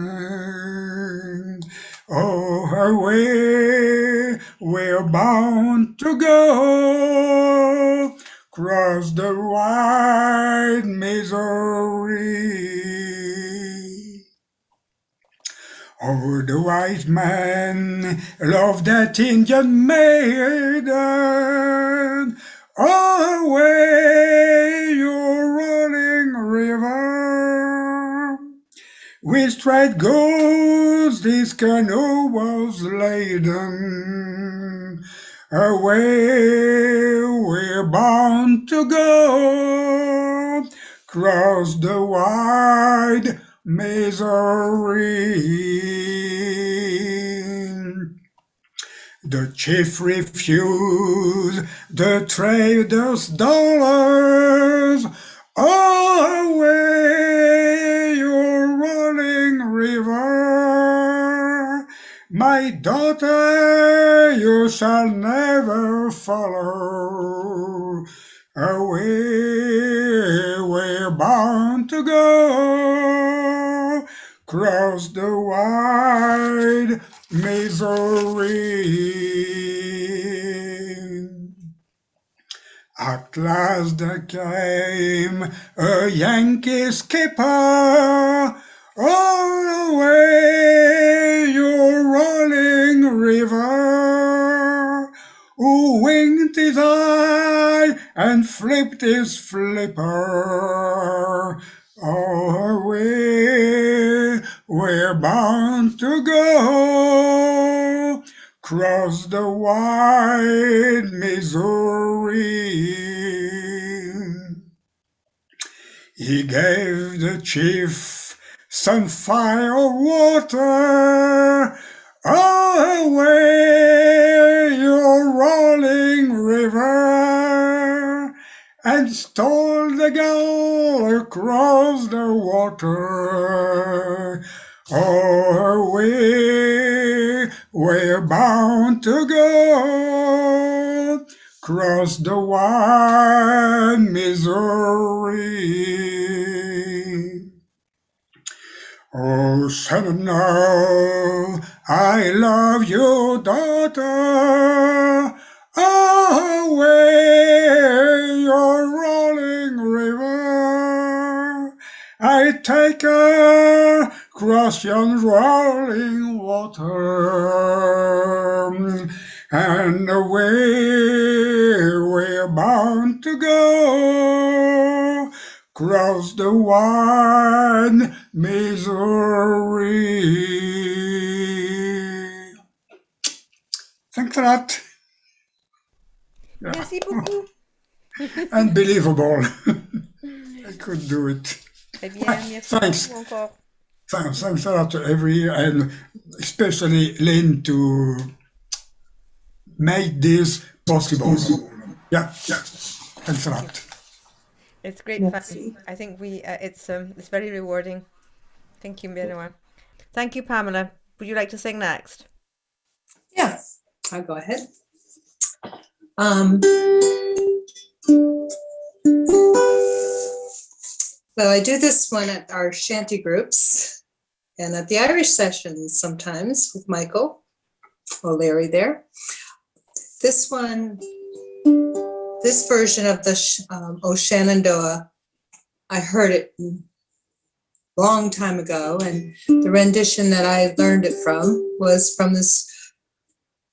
Oh, away we're bound to go, cross the wide Missouri. Oh, the white man loved that Indian maiden, away your rolling river. With straight goods this canoe was laden, away we're bound to go, cross the wide Missouri. The chief refused the traders' dollars, away your rolling river. My daughter, you shall never follow, away we're bound to go, cross the wide Missouri. At last there came a Yankee skipper, away your rolling river, who winked his eye and flipped his flipper. Away we're bound to go, crossed the wide Missouri. He gave the chief some fire water. Away, your rolling river, and stole the gal across the water. Away, we're bound to go, cross the wide Missouri. Oh, Shenandoah, I love you, daughter. Away, your rolling river. I take her cross yon rolling water, and away we're bound to go, cross the wide Missouri. Thanks a lot. Merci beaucoup. Unbelievable. I could do it. Eh bien, merci Thanks. beaucoup encore. Thanks a lot to every, and especially Linn to make this possible. Yeah. Thanks a lot. It's great fun. I think it's very rewarding. Thank you, Benoit. Thank you, Pamela. Would you like to sing next? Yeah, I'll go ahead. So I do this one at our shanty groups and at the Irish sessions sometimes with Michael O'Leary there. This version of the O Shenandoah, I heard it a long time ago, and the rendition that I learned it from was from this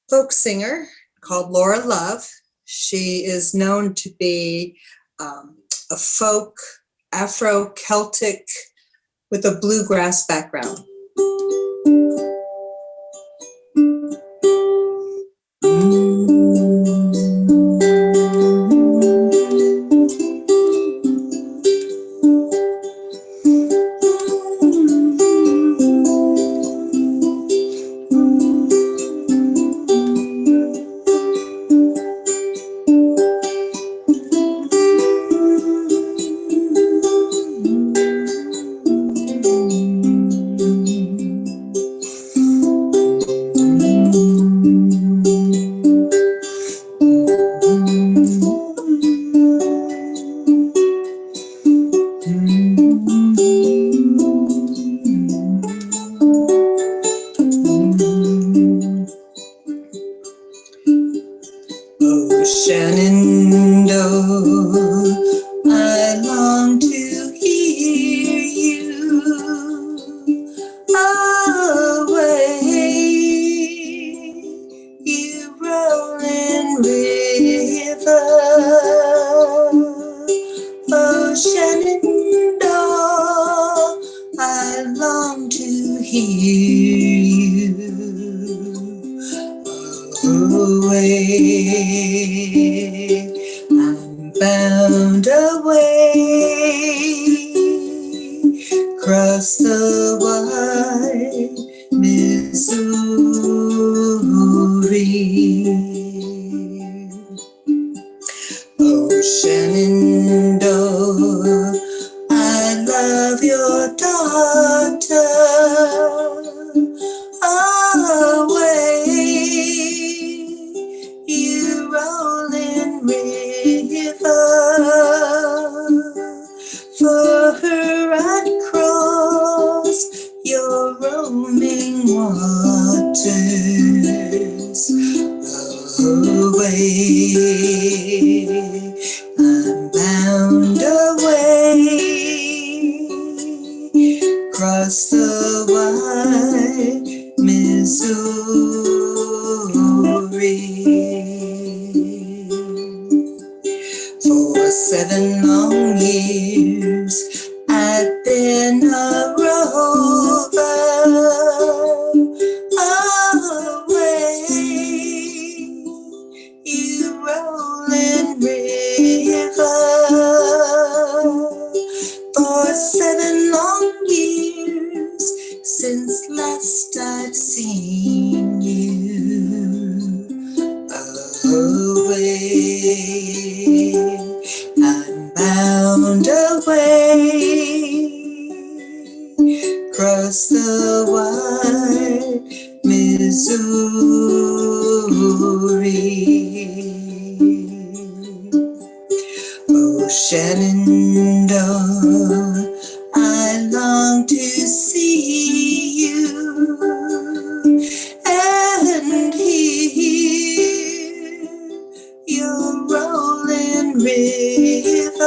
folk singer called Laura Love. She is known to be a folk Afro-Celtic with a bluegrass background. last I've seen you away, I'm bound away across the wide Missouri. Oh, Shenandoah, I long to see you and hear your rolling river.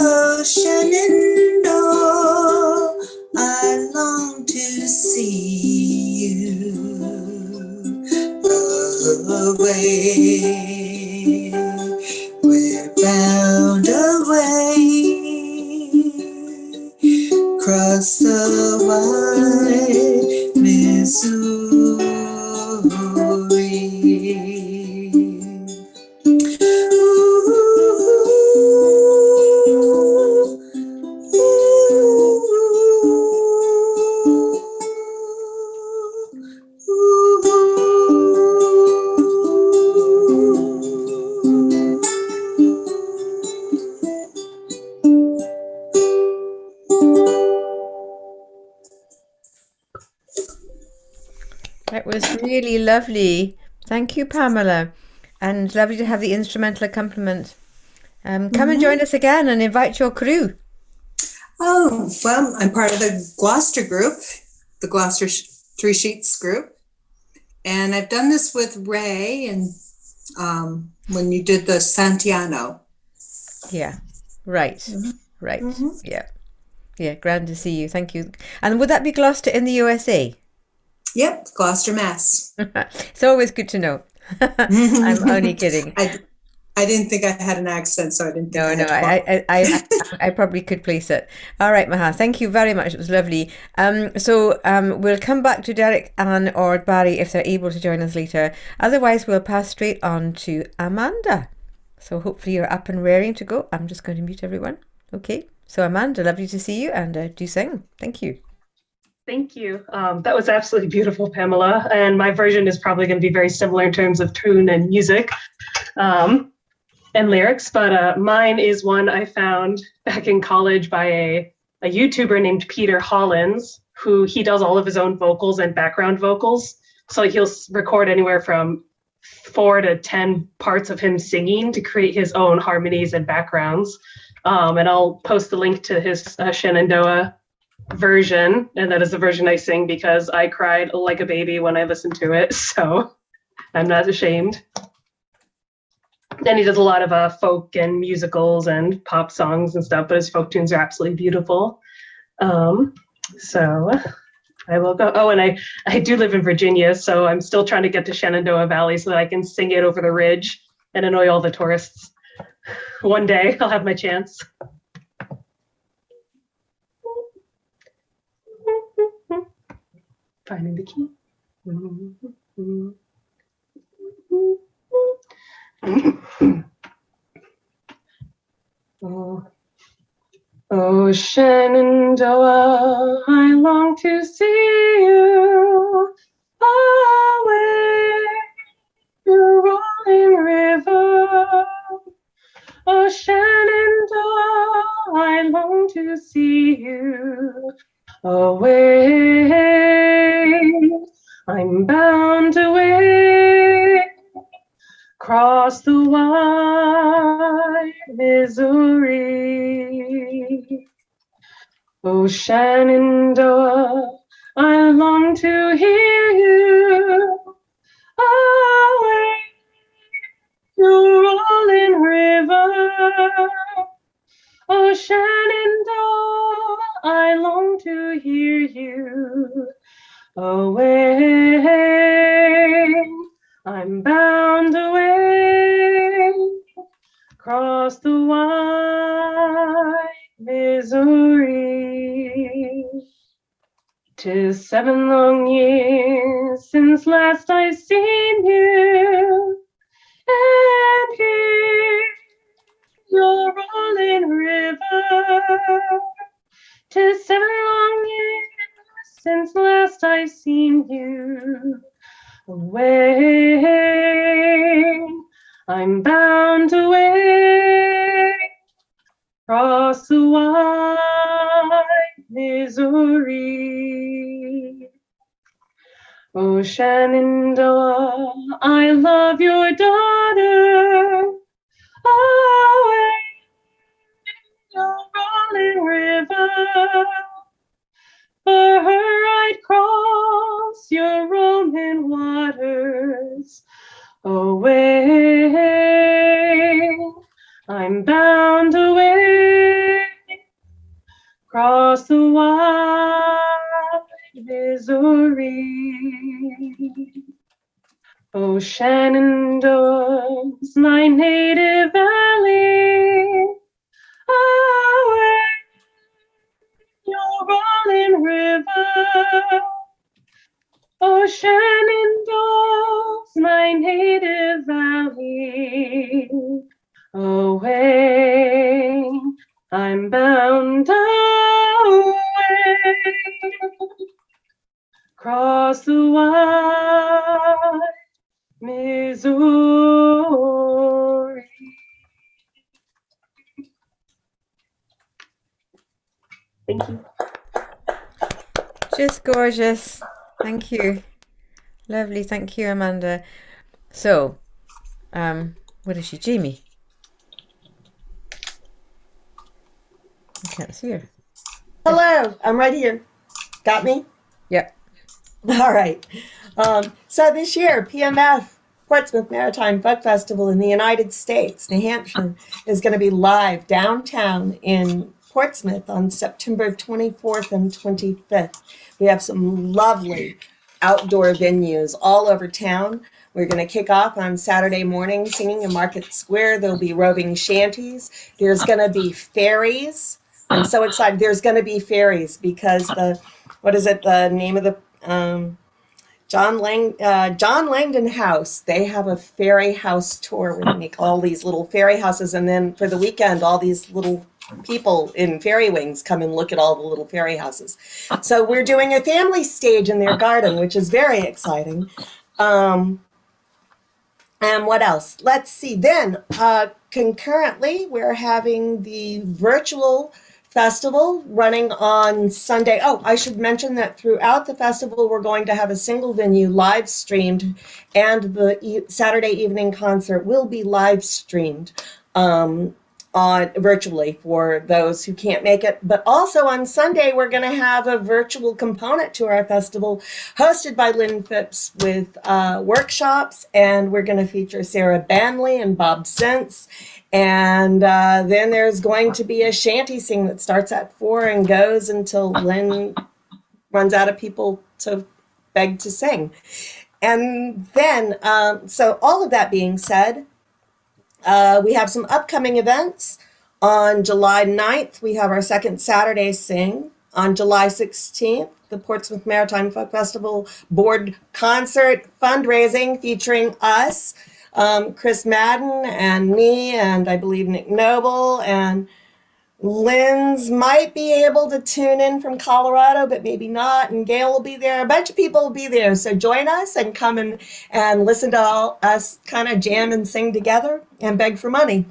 Oh, Shenandoah, I long to see you away. We're bound away across the wide Missouri. That was really lovely. Thank you, Pamela. And lovely to have the instrumental accompaniment. Come and join us again and invite your crew. Oh, well, I'm part of the Gloucester group, the Gloucester Three Sheets group. And I've done this with Ray and when you did the Santiano. Yeah, right, right. Yeah, yeah, grand to see you. Thank you. And would that be Gloucester in the USA? Yep, Gloucester, Mass. It's always good to know. I'm only kidding. I didn't think I had an accent, so I didn't think I probably could place it. All right, Maha, thank you very much. It was lovely. So we'll come back to Derek, Anne or Barry if they're able to join us later. Otherwise, we'll pass straight on to Amanda. So hopefully you're up and raring to go. I'm just going to mute everyone. Okay, so Amanda, lovely to see you, and do sing. Thank you. Thank you. That was absolutely beautiful, Pamela. And my version is probably going to be very similar in terms of tune and music and lyrics. But mine is one I found back in college by a YouTuber named Peter Hollins, who he does all of his own vocals and background vocals. So he'll record anywhere from 4 to 10 parts of him singing to create his own harmonies and backgrounds. And I'll post the link to his Shenandoah version, and that is the version I sing because I cried like a baby when I listened to it, so I'm not ashamed. And he does a lot of folk and musicals and pop songs and stuff, but his folk tunes are absolutely beautiful. So I will go. Oh, and I do live in Virginia, so I'm still trying to get to Shenandoah Valley so that I can sing it over the ridge and annoy all the tourists. One day I'll have my chance. Finding the key. Oh, Shenandoah, I long to see you away the rolling river. Oh, Shenandoah, I long to see you away. I'm bound away across the wide Missouri. Oh, Shenandoah, I long to hear you away the rolling river. Oh, Shenandoah, I long to hear you away. I'm bound away across the wide Missouri. 'Tis 7 long years since last I've seen you, and hear your rolling river. 'Tis 7 long years since last I've seen you. Away, I'm bound away, across the wide Missouri. Oh, Shenandoah, I love your daughter. Away, your rolling river. For her I'd cross your roaming waters. Away, I'm bound away, across the wide Missouri. Oh, Shenandoah's my native valley. Away, your rolling river. Oh, Shenandoah's my native valley. Away, I'm bound away, across the wide Missouri. Thank you. Just gorgeous. Thank you. Lovely. Thank you, Amanda. So, where is she? Jamie? I can't see her. Hello, I'm right here. Got me? Yep. All right. So this year, PMF, Portsmouth Maritime Folk Festival in the United States, New Hampshire, is going to be live downtown in Portsmouth on September 24th and 25th. We have some lovely outdoor venues all over town. We're going to kick off on Saturday morning singing in Market Square. There'll be roving shanties. There's going to be ferries. I'm so excited. There's going to be ferries because the name of the John Langdon House. They have a ferry house tour where they make all these little ferry houses, and then for the weekend, all these little people in fairy wings come and look at all the little fairy houses. So we're doing a family stage in their garden, which is very exciting. And what else? Let's see. Then concurrently, we're having the virtual festival running on Sunday. Oh, I should mention that throughout the festival, we're going to have a single venue live streamed, and the Saturday evening concert will be live streamed on virtually for those who can't make it. But also on Sunday, we're going to have a virtual component to our festival hosted by Linn Phipps with workshops, and we're going to feature Sarah Banley and Bob Sense. And then there's going to be a shanty sing that starts at 4 and goes until Linn runs out of people to beg to sing. And then, so all of that being said, we have some upcoming events. On July 9th, we have our second Saturday Sing. On July 16th, the Portsmouth Maritime Folk Festival Board Concert Fundraising featuring us, Chris Madden and me, and I believe Nick Noble, and Lynn's might be able to tune in from Colorado, but maybe not, and Gail will be there. A bunch of people will be there, so join us and come and listen to all us kind of jam and sing together and beg for money.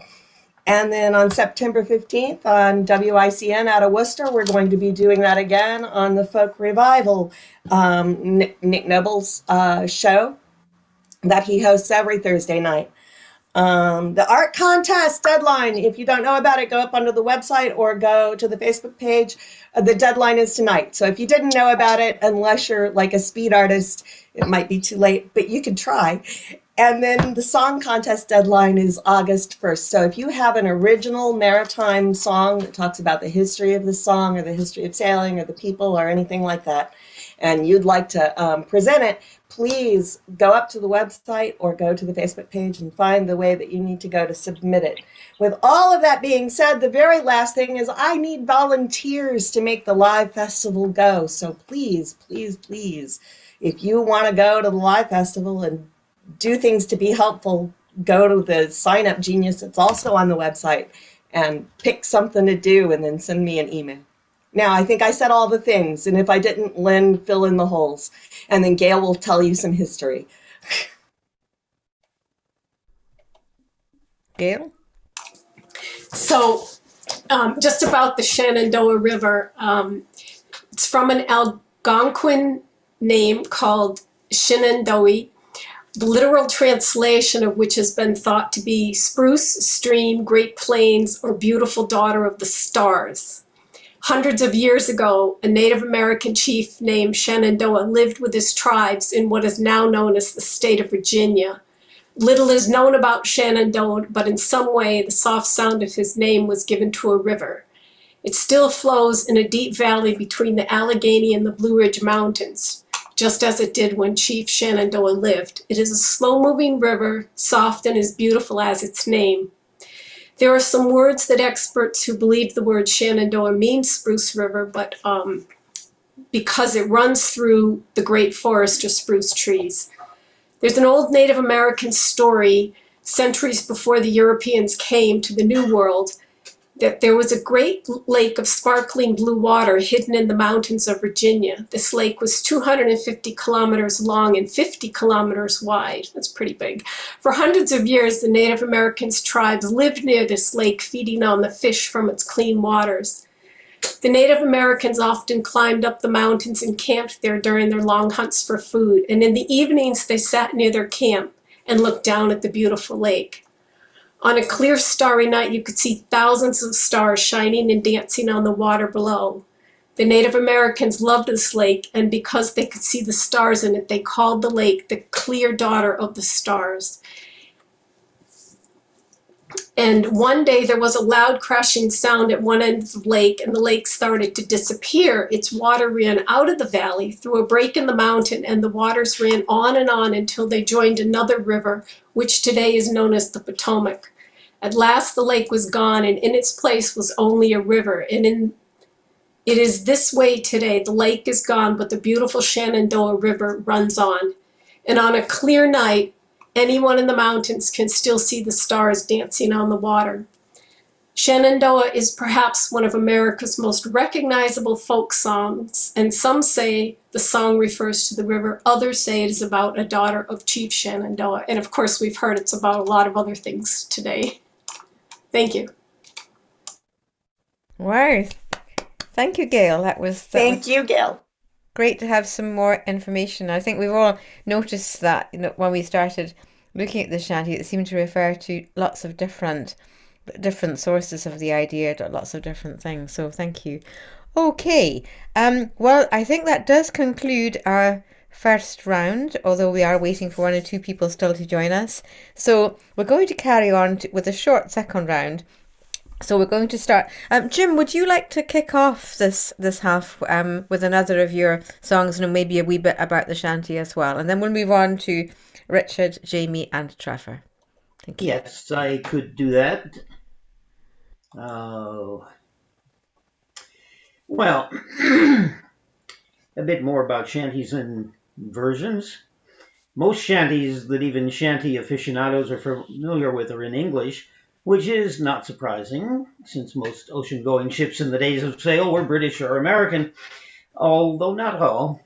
And then on September 15th on WICN out of Worcester, we're going to be doing that again on the Folk Revival, Nick Noble's show that he hosts every Thursday night. The art contest deadline, if you don't know about it, go up onto the website or go to the Facebook page. The deadline is tonight. So if you didn't know about it, unless you're like a speed artist, it might be too late, but you could try. And then the song contest deadline is August 1st. So if you have an original maritime song that talks about the history of the song or the history of sailing or the people or anything like that, and you'd like to present it, please go up to the website or go to the Facebook page and find the way that you need to go to submit it. With all of that being said, the very last thing is I need volunteers to make the live festival go. So please, please, please, if you want to go to the live festival and do things to be helpful, go to the sign up genius that's also on the website and pick something to do and then send me an email. Now, I think I said all the things, and if I didn't, Linn, fill in the holes. And then Gail will tell you some history. Gail? So, just about the Shenandoah River, it's from an Algonquin name called Shenandoah, the literal translation of which has been thought to be spruce, stream, great plains, or beautiful daughter of the stars. Hundreds of years ago, a Native American chief named Shenandoah lived with his tribes in what is now known as the state of Virginia. Little is known about Shenandoah, but in some way the soft sound of his name was given to a river. It still flows in a deep valley between the Allegheny and the Blue Ridge Mountains, just as it did when Chief Shenandoah lived. It is a slow-moving river, soft and as beautiful as its name. There are some words that experts who believe the word Shenandoah means Spruce River, but because it runs through the great forest of spruce trees. There's an old Native American story, centuries before the Europeans came to the New World, that there was a great lake of sparkling blue water hidden in the mountains of Virginia. This lake was 250 kilometers long and 50 kilometers wide. That's pretty big. For hundreds of years, the Native Americans' tribes lived near this lake, feeding on the fish from its clean waters. The Native Americans often climbed up the mountains and camped there during their long hunts for food. And in the evenings, they sat near their camp and looked down at the beautiful lake. On a clear, starry night, you could see thousands of stars shining and dancing on the water below. The Native Americans loved this lake, and because they could see the stars in it, they called the lake the clear daughter of the stars. And one day there was a loud crashing sound at one end of the lake, and the lake started to disappear. Its water ran out of the valley through a break in the mountain, and the waters ran on until they joined another river, which today is known as the Potomac. At last the lake was gone, and in its place was only a river. And it is this way today. The lake is gone, but the beautiful Shenandoah River runs on. And on a clear night, anyone in the mountains can still see the stars dancing on the water. Shenandoah is perhaps one of America's most recognizable folk songs, and some say the song refers to the river. Others say it is about a daughter of Chief Shenandoah. And of course, we've heard it's about a lot of other things today. Thank you. Wow. Thank you, Gail. Thank you, Gail. Great to have some more information. I think we've all noticed that, when we started looking at the shanty, it seemed to refer to lots of different sources of the idea, lots of different things. So thank you. Okay. Well, I think that does conclude our first round, although we are waiting for one or two people still to join us. So we're going to carry on with a short second round. So we're going to start. Jim, would you like to kick off this half with another of your songs and maybe a wee bit about the shanty as well? And then we'll move on to Richard, Jamie and Trevor. Thank you. Yes, I could do that. Well, a bit more about shanties and versions. Most shanties that even shanty aficionados are familiar with are in English, which is not surprising, since most ocean-going ships in the days of sail were British or American, although not all.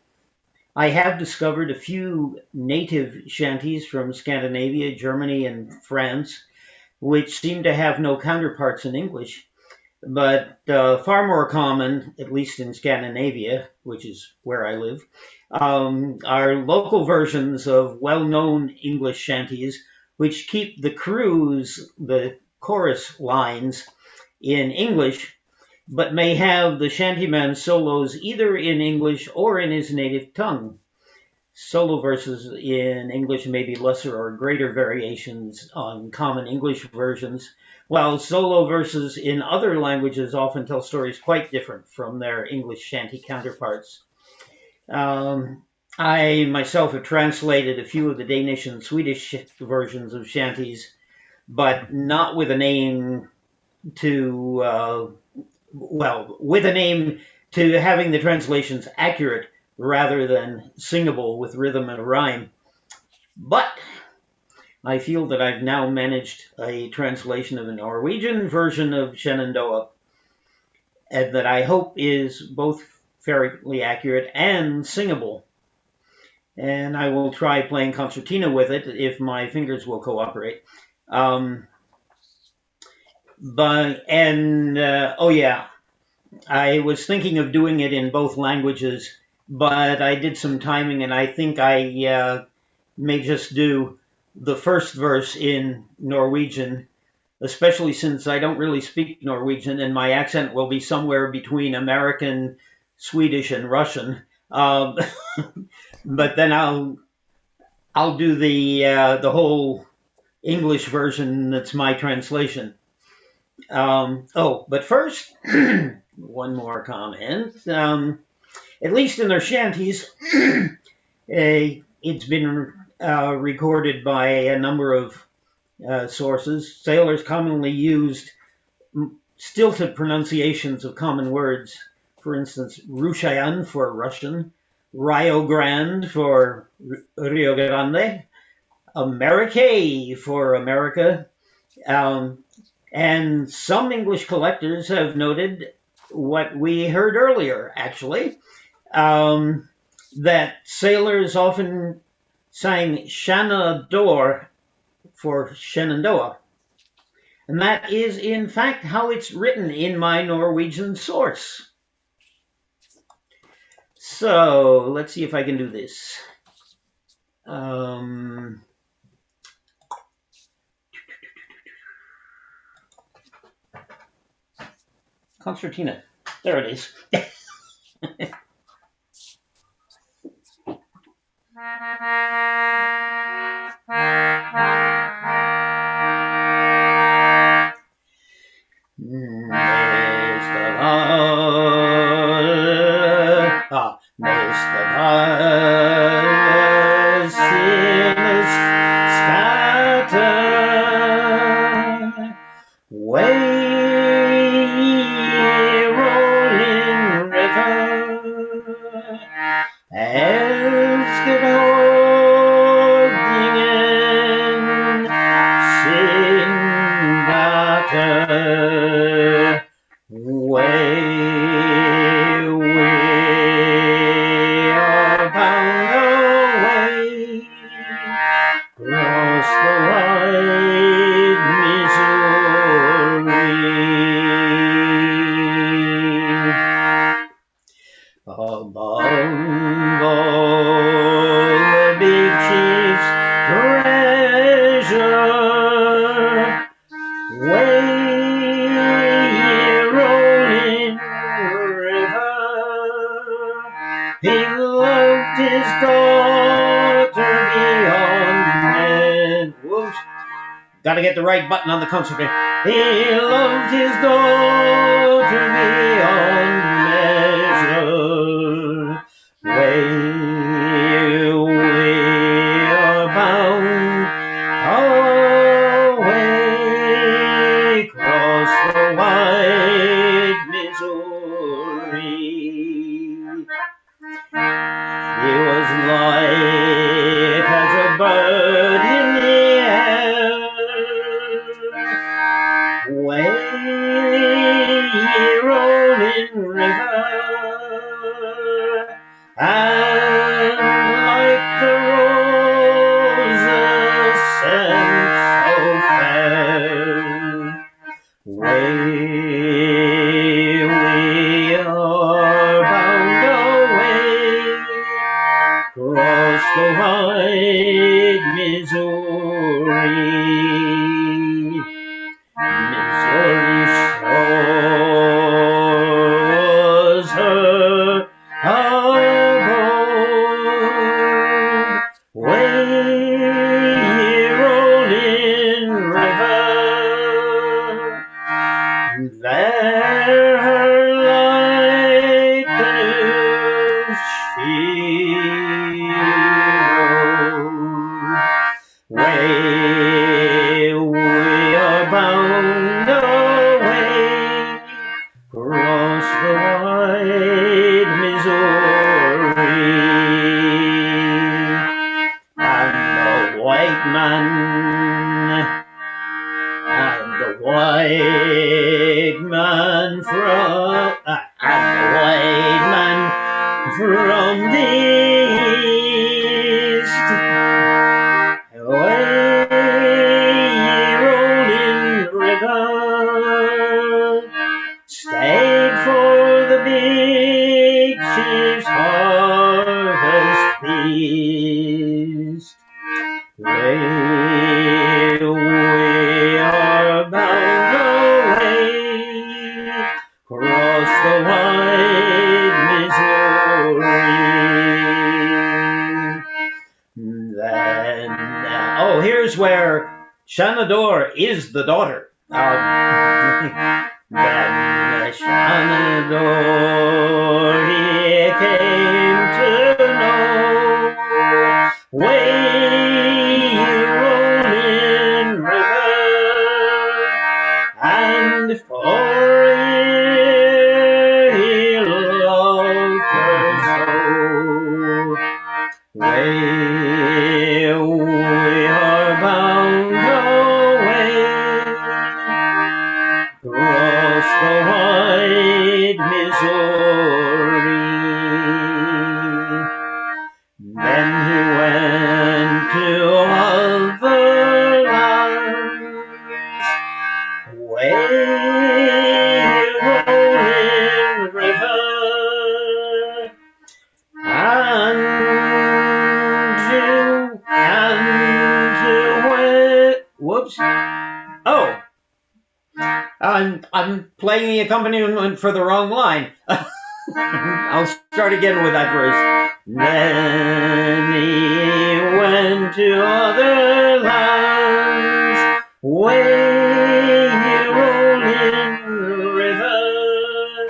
I have discovered a few native shanties from Scandinavia, Germany, and France, which seem to have no counterparts in English, but far more common, at least in Scandinavia, which is where I live, are local versions of well-known English shanties, which keep the chorus lines in English, but may have the shantyman's solos either in English or in his native tongue. Solo verses in English may be lesser or greater variations on common English versions, while solo verses in other languages often tell stories quite different from their English shanty counterparts. I myself have translated a few of the Danish and Swedish versions of shanties, but not with a name with a name to having the translations accurate rather than singable with rhythm and rhyme. But I feel that I've now managed a translation of a Norwegian version of Shenandoah. and that I hope is both fairly accurate and singable. And I will try playing concertina with it if my fingers will cooperate. Oh yeah, I was thinking of doing it in both languages, but I did some timing, and I think I may just do the first verse in Norwegian, especially since I don't really speak Norwegian, and my accent will be somewhere between American, Swedish, and Russian. But then I'll do the whole English version that's my translation. But first, one more comment. At least in their shanties, it's been recorded by a number of sources. Sailors commonly used stilted pronunciations of common words. For instance, Rushayan for Russian, Rio Grande for Rio Grande, America for America, and some English collectors have noted what we heard earlier, actually, that sailors often sang Shenandoah for Shenandoah. And that is, in fact, how it's written in my Norwegian source. So, let's see if I can do this. Concertina. There it is. Gotta get the right button on the concert. He loved his daughter beyond measure. We are bound away across the wide Missouri. He was light as a bird in the air. Way rolling river, and like the roses sent so fair, way we are bound away across the wide Missouri. Missouri shows her abode, way rolling river, there her light canoes she rode, way Away, rolling river, stayed for the big chief's harvest feast. Way we are bound away, across the wide Missouri. Then, oh, here's where Shenandoah is the daughter. Then Shenandoah he came to know, way rolling river, and for a year he loved her so. Way we are bound away, across the wide Missouri. Then he went to other lands, way rolling river, and whoops. Oh, I'm playing the accompaniment for the wrong line. I'll start again with that verse. Then he went to other lands, way rolling river,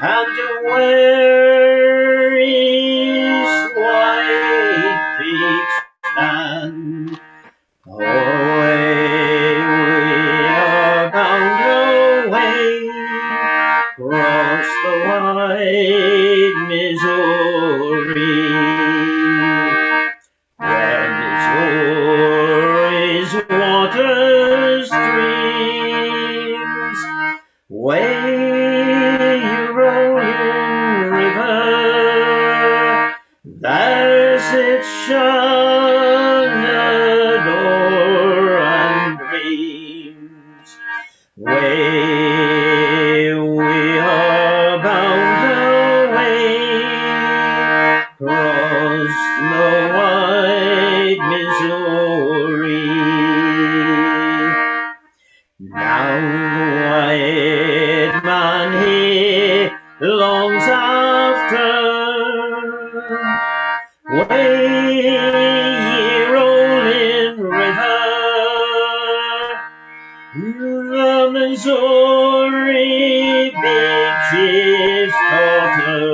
and where his white peaks stand. Away we are bound away, across the wide Missouri, where Missouri's water streams, way rolling river, there's its Shenandoah and dreams. Way we are bound away, across the wide Missouri. Now the white man he longs after, way rolling river, the Missouri big chief's daughter.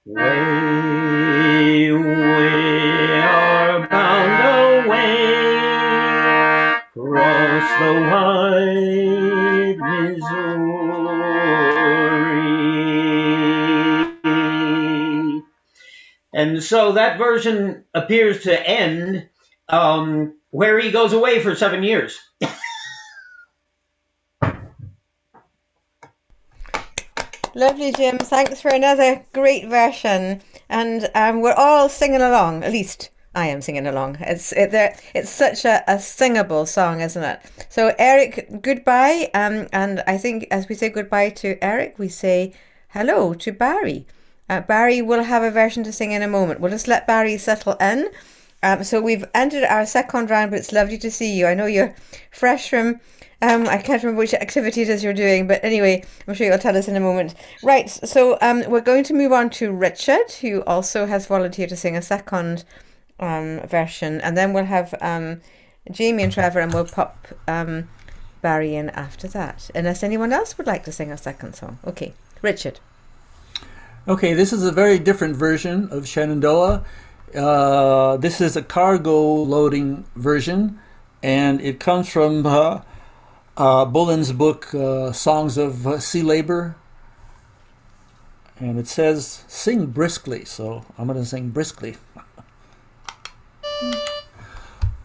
Way we are bound away, across the wide Missouri. And so that version appears to end where he goes away for 7 years. Lovely, Jim. Thanks for another great version. And we're all singing along. At least I am singing along. It's such a singable song, isn't it? So, Eric, goodbye. And I think as we say goodbye to Eric, we say hello to Barry. Barry will have a version to sing in a moment. We'll just let Barry settle in. So we've ended our second round, but it's lovely to see you. I know you're fresh from... I can't remember which activity it is you're doing, but anyway, I'm sure you'll tell us in a moment. Right, so we're going to move on to Richard, who also has volunteered to sing a second version, and then we'll have Jamie and Trevor, and we'll pop Barry in after that, unless anyone else would like to sing a second song. Okay, Richard. Okay, this is a very different version of Shenandoah. This is a cargo loading version, and it comes from Bullen's book, Songs of Sea Labor. And it says, sing briskly, so I'm going to sing briskly.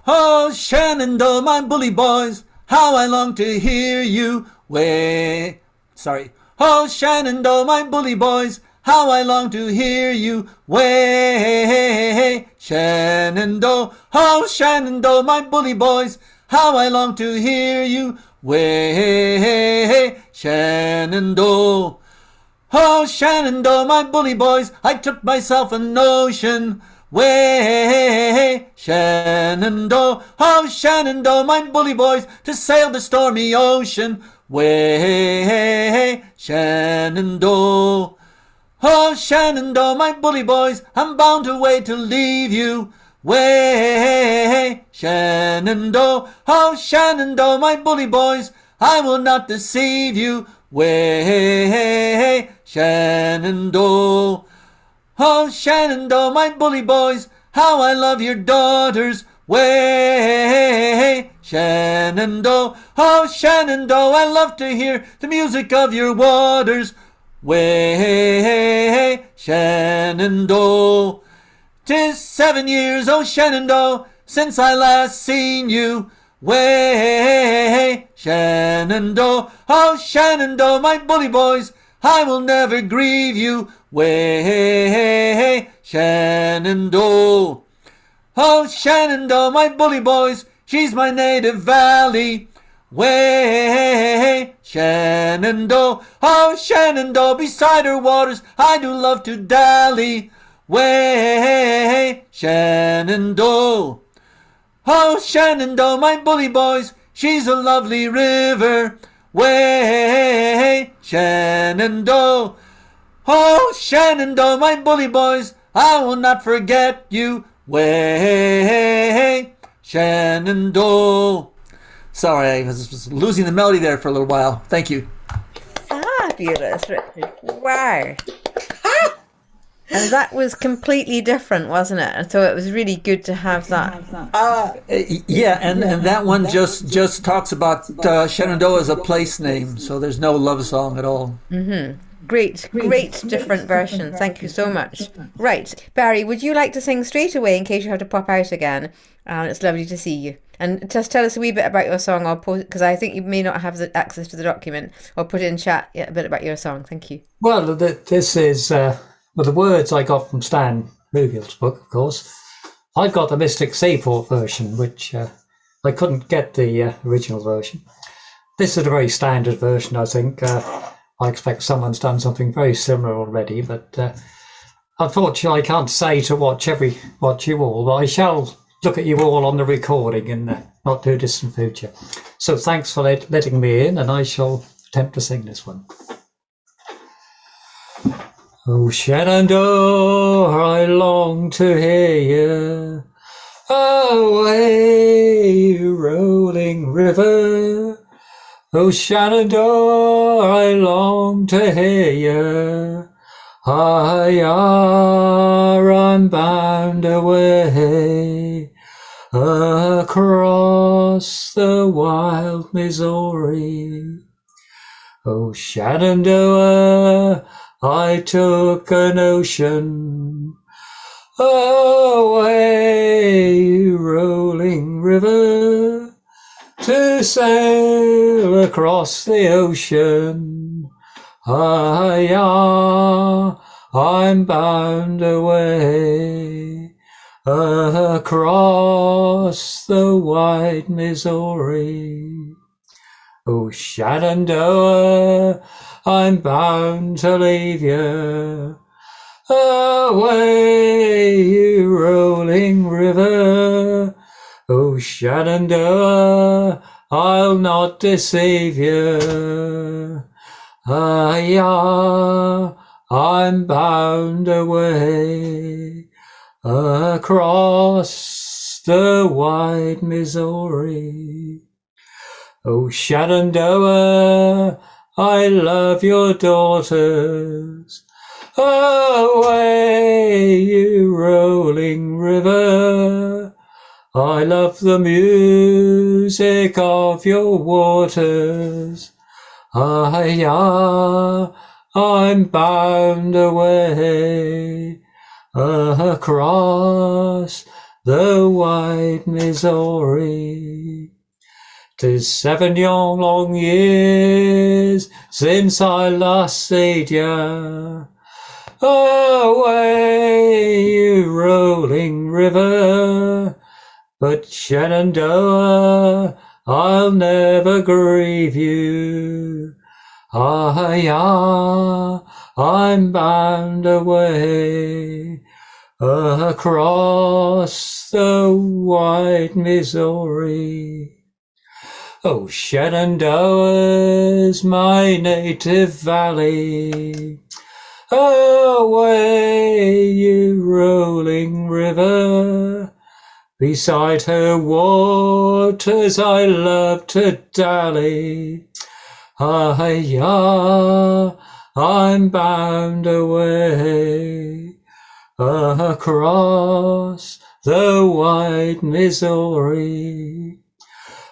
Oh, Shenandoah, my bully boys, how I long to hear you way. Sorry. Oh, Shenandoah, my bully boys, how I long to hear you way. Shenandoah, oh Shenandoah, my bully boys, how I long to hear you way. Shenandoah, oh Shenandoah, my bully boys, I took myself a notion way. Shenandoah, oh Shenandoah, my bully boys, to sail the stormy ocean way. Shenandoah, oh Shenandoah, my bully boys, I'm bound away to leave you way. Shenandoah, oh Shenandoah, my bully boys, I will not deceive you way. Shenandoah, oh Shenandoah, my bully boys, how I love your daughters way. Shenandoah, oh Shenandoah, I love to hear the music of your waters way. Shenandoah, 'tis 7 years, oh Shenandoah, since I last seen you way. Shenandoah, oh Shenandoah, my bully boys, I will never grieve you way. Shenandoah, oh Shenandoah, my bully boys, she's my native valley way. Shenandoah, oh Shenandoah, beside her waters I do love to dally way. Shenandoah, oh Shenandoah, my bully boys, she's a lovely river way. Shenandoah, oh Shenandoah, my bully boys, I will not forget you way. Shenandoah. Sorry, I was losing the melody there for a little while. Thank you. Fabulous, Richard. Wow. And that was completely different, wasn't it? And so it was really good to have that. Yeah, and that one just talks about Shenandoah as a place name, so there's no love song at all. Mm-hmm. Great different version. Thank you so much. Right, Barry, would you like to sing straight away in case you have to pop out again? It's lovely to see you. And just tell us a wee bit about your song. I'll post, because I think you may not have the access to the document. I'll put it in chat a bit about your song. Thank you. Well, this is the words I got from Stan Rubio's book, of course. I've got the Mystic Seaport version, which I couldn't get the original version. This is a very standard version, I think. I expect someone's done something very similar already, but unfortunately I can't say to watch you all, but I shall look at you all on the recording in the not too distant future. So thanks for letting me in, and I shall attempt to sing this one. Oh Shenandoah, I long to hear you away, rolling river. Oh Shenandoah, I long to hear you. I'm bound away across the wild Missouri. Oh Shenandoah, I took a notion away, rolling river, to sail across the ocean. I'm bound away across the wide Missouri. Oh Shenandoah, I'm bound to leave you away, you rolling river. Oh Shenandoah, I'll not deceive you. I'm bound away across the wide Missouri. Oh Shenandoah, I love your daughters. Away, you rolling river. I love the music of your waters. I'm bound away across the wide Missouri. 'Tis 7 long years since I last seed ya. Away, you rolling river, but Shenandoah, I'll never grieve you. Ah, I'm bound away across the wide Missouri. Oh, Shenandoah's my native valley. Away, you rolling river, beside her waters I love to dally. Ah, I'm bound away across the wide Missouri.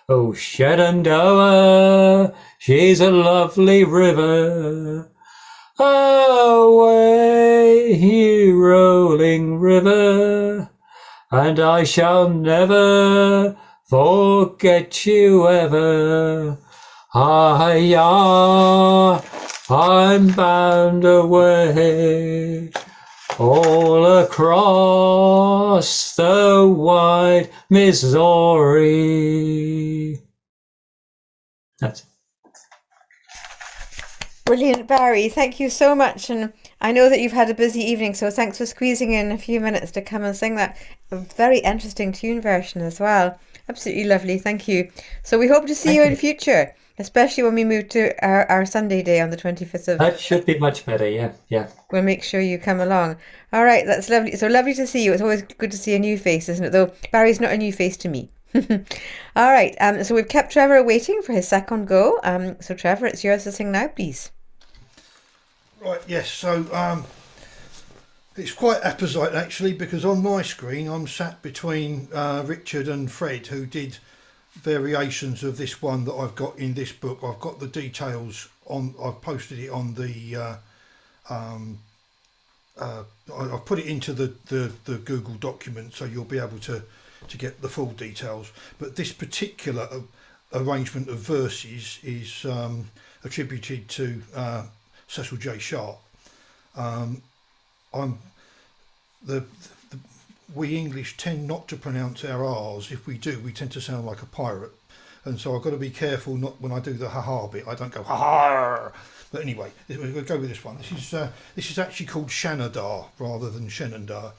Oh, Shenandoah, she's a lovely river. Away, you rolling river, and I shall never forget you ever. Ah, I'm bound away all across the wide Missouri. That's it. Brilliant, Barry. Thank you so much. And I know that you've had a busy evening, so thanks for squeezing in a few minutes to come and sing that very interesting tune version as well. Absolutely lovely. Thank you. So we hope to see you in future, especially when we move to our Sunday day on the 25th of... That should be much better, yeah. We'll make sure you come along. All right, that's lovely. So lovely to see you. It's always good to see a new face, isn't it? Though Barry's not a new face to me. All right, so we've kept Trevor waiting for his second go. So Trevor, it's yours to sing now, please. Right, yes, so it's quite apposite actually, because on my screen I'm sat between Richard and Fred, who did variations of this one that I've got in this book. I've got the details on, I've posted it on the I've put it into the Google document, so you'll be able to get the full details. But this particular arrangement of verses is attributed to Cecil J. Sharp. We English tend not to pronounce our R's. If we do, we tend to sound like a pirate, and so I've got to be careful not when I do the ha-ha bit. I don't go ha-ha. But anyway, we're going to go with this one. This is actually called Shenandoah rather than Shenandoah,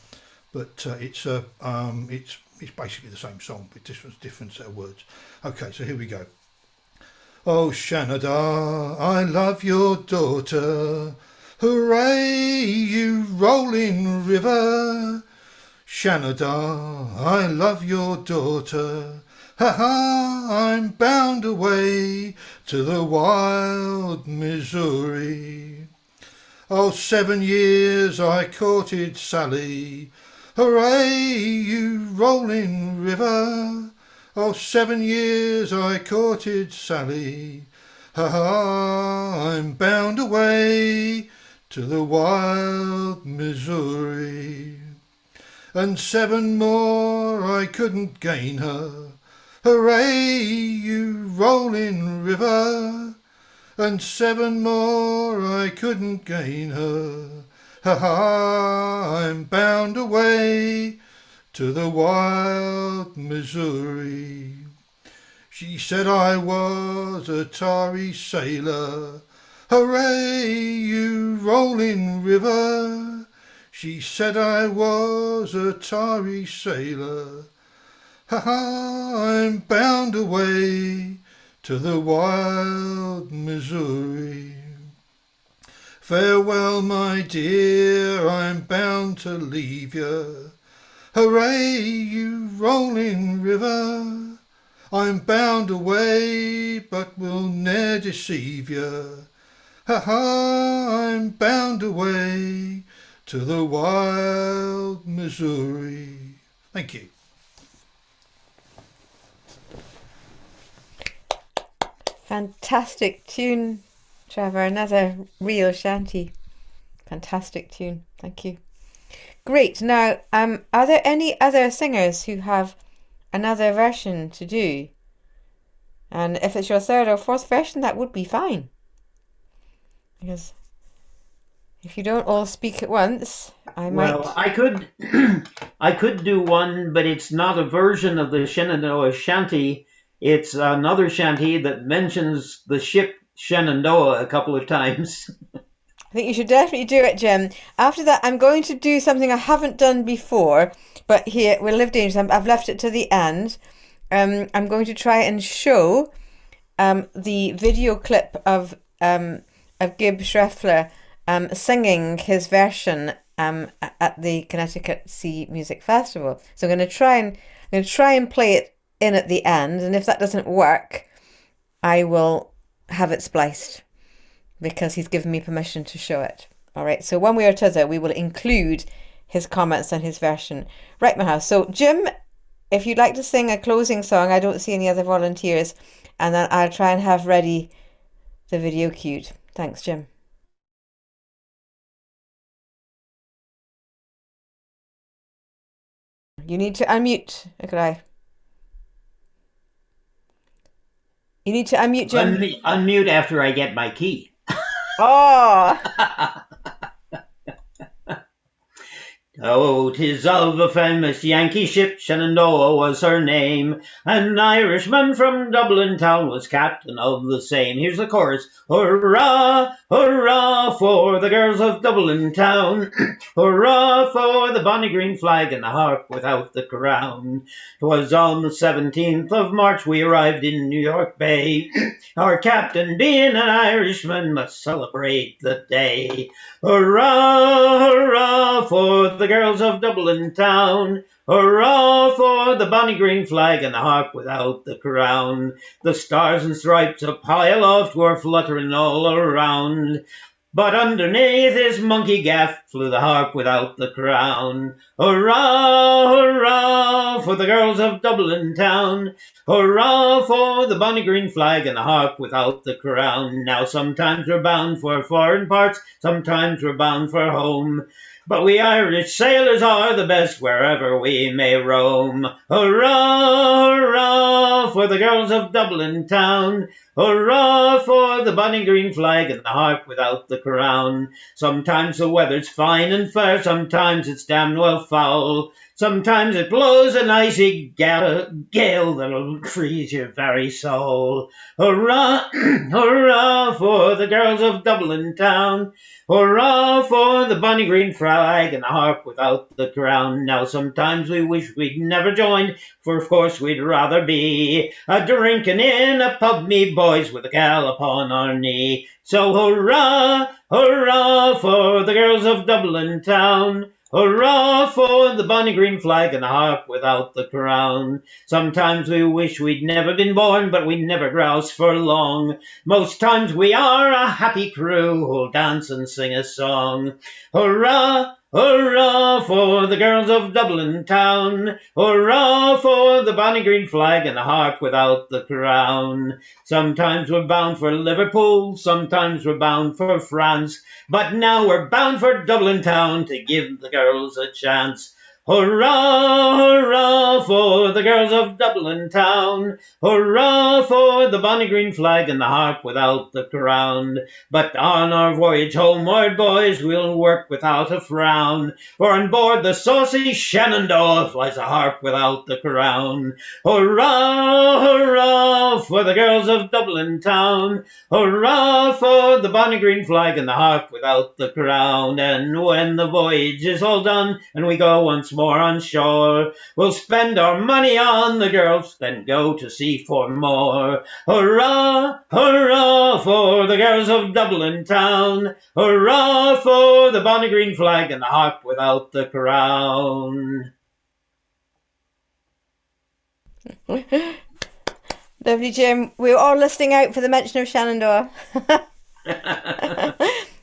but it's basically the same song with different set of words. Okay, so here we go. Oh, Shenandoah, I love your daughter. Hooray, you rolling river. Shenandoah, I love your daughter. Ha ha, I'm bound away to the wild Missouri. Oh, 7 years I courted Sally. Hooray, you rolling river. Oh, 7 years I courted Sally. Ha ha, I'm bound away to the wild Missouri. And 7 more I couldn't gain her. Hooray, you rolling river. And 7 more I couldn't gain her. Ha ha, I'm bound away to the wild Missouri. She said I was a tarry sailor. Hooray, you rolling river. She said I was a tarry sailor. Ha ha, I'm bound away to the wild Missouri. Farewell, my dear, I'm bound to leave you. Hooray, you rolling river. I'm bound away, but will ne'er deceive you. Ha ha, I'm bound away to the wild Missouri. Thank you. Fantastic tune, Trevor. Another real shanty. Fantastic tune. Thank you. Great. Now, are there any other singers who have another version to do? And if it's your third or fourth version, that would be fine. Because If you don't all speak at once, I Well, might. I could, I could do one, but it's not a version of the Shenandoah Shanty. It's another shanty that mentions the ship Shenandoah a couple of times. I think you should definitely do it, Jim. After that, I'm going to do something I haven't done before, but here we'll live dangerous. I've left it to the end. I'm going to try and show the video clip of Gib Schreffler singing his version at the Connecticut Sea Music Festival. So I'm going to try and play it in at the end, and if that doesn't work, I will have it spliced because he's given me permission to show it. All right. So one way or t'other, we will include his comments and his version. Right, my house. So Jim, if you'd like to sing a closing song, I don't see any other volunteers, and then I'll try and have ready the video queued. Thanks, Jim. You need to unmute, okay. You need to unmute, Jim. Unmute after I get my key. Oh! Oh, 'tis of a famous Yankee ship, Shenandoah was her name. An Irishman from Dublin town was captain of the same. Here's the chorus. Hurrah, hurrah for the girls of Dublin town. Hurrah for the bonny green flag and the harp without the crown. 'Twas on the 17th of March we arrived in New York Bay. Our captain being an Irishman must celebrate the day. Hurrah, hurrah for the girls of Dublin town. Hurrah for the bonny green flag and the harp without the crown. The stars and stripes up high aloft were fluttering all around. But underneath his monkey gaff flew the harp without the crown. Hurrah, hurrah for the girls of Dublin town. Hurrah for the bonny green flag and the harp without the crown. Now sometimes we're bound for foreign parts, sometimes we're bound for home. But we Irish sailors are the best wherever we may roam. Hurrah, hurrah for the girls of Dublin town. Hurrah for the bonny green flag and the harp without the crown. Sometimes the weather's fine and fair, sometimes it's damned well foul. Sometimes it blows an icy gale that'll freeze your very soul. Hurrah, hurrah for the girls of Dublin town. Hurrah for the bonny green flag and the harp without the crown. Now sometimes we wish we'd never joined, for of course we'd rather be a-drinking in a pub, me boys, with a gal upon our knee. So hurrah, hurrah for the girls of Dublin town. Hurrah for the bonny green flag and the harp without the crown. Sometimes we wish we'd never been born, but we never grouse for long. Most times we are a happy crew who'll dance and sing a song. Hurrah, hurrah for the girls of Dublin town. Hurrah for the bonny green flag and the harp without the crown. Sometimes we're bound for Liverpool, sometimes we're bound for France, but now we're bound for Dublin town to give the girls a chance. Hurrah, hurrah for the girls of Dublin town. Hurrah for the bonny green flag and the harp without the crown. But on our voyage homeward, boys, we'll work without a frown. For on board the saucy Shenandoah flies a harp without the crown. Hurrah, hurrah for the girls of Dublin town. Hurrah for the bonny green flag and the harp without the crown. And when the voyage is all done and we go once more on shore, we'll spend our money on the girls, then go to sea for more. Hurrah, hurrah for the girls of Dublin town. Hurrah for the bonny green flag and the harp without the crown. Lovely, Jim. We're all listening out for the mention of Shenandoah.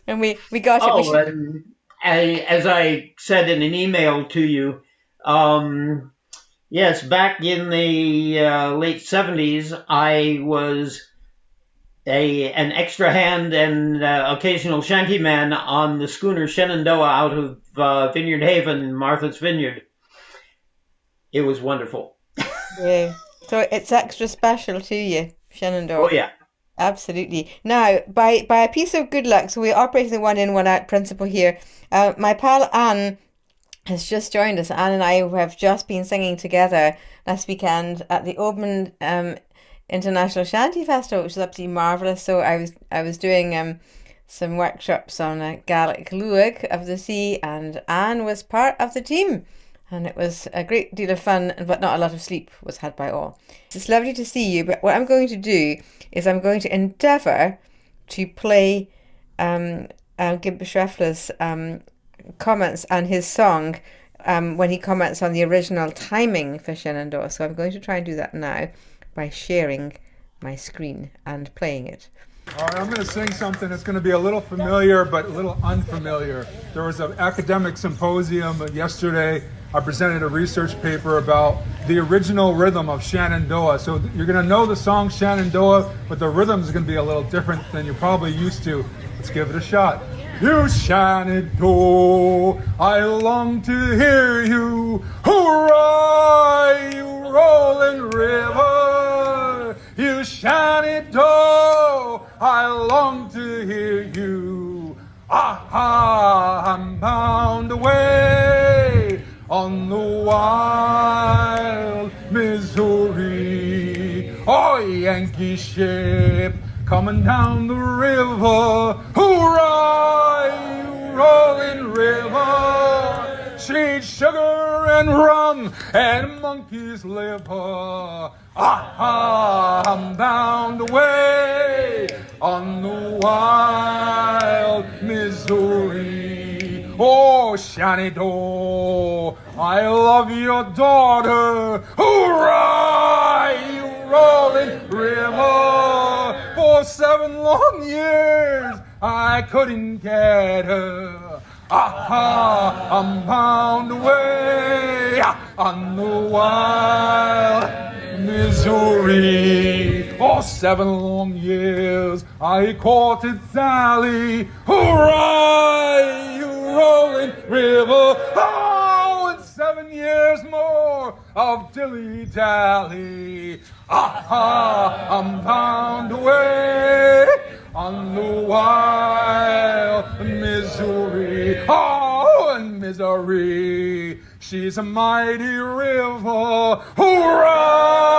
And we got it. As I said in an email to you, yes, back in the late 70s, I was an extra hand and occasional shantyman on the schooner Shenandoah out of Vineyard Haven, Martha's Vineyard. It was wonderful. Yeah. So it's extra special to you, Shenandoah. Oh, yeah. Absolutely. Now, by a piece of good luck, so we're operating the one in, one out principle here. My pal Anne has just joined us. Anne and I have just been singing together last weekend at the Oban International Shanty Festival, which was absolutely marvelous. So I was doing some workshops on a Gaelic luag of the sea, and Anne was part of the team. And it was a great deal of fun, but not a lot of sleep was had by all. It's lovely to see you, but what I'm going to do is I'm going to endeavour to play Gib Schreffler's comments and his song when he comments on the original timing for Shenandoah. So I'm going to try and do that now by sharing my screen and playing it. All right, I'm going to sing something that's going to be a little familiar but a little unfamiliar. There was an academic symposium yesterday. I presented a research paper about the original rhythm of Shenandoah. So you're going to know the song Shenandoah, but the rhythm is going to be a little different than you're probably used to. Let's give it a shot. You Shenandoah, I long to hear you. Hurrah, you rolling river. You Shenandoah, I long to hear you. Aha, I'm bound away on the wild Missouri. Oh, Yankee ship coming down the river. Hurrah, you rolling river. Sweet sugar and rum and monkey's liver. Aha, I'm bound away on the wild Missouri. Oh, Shenandoah, I love your daughter. Hurrah, you rolling river. For 7 long years I couldn't get her. Aha, I'm bound away on the wild Missouri. For 7 long years I courted Sally. Hurrah, you rolling river. Oh, and 7 years more of dilly-dally. Aha, I'm bound away on the wild Missouri. Oh, and Missouri, she's a mighty river. Hurrah!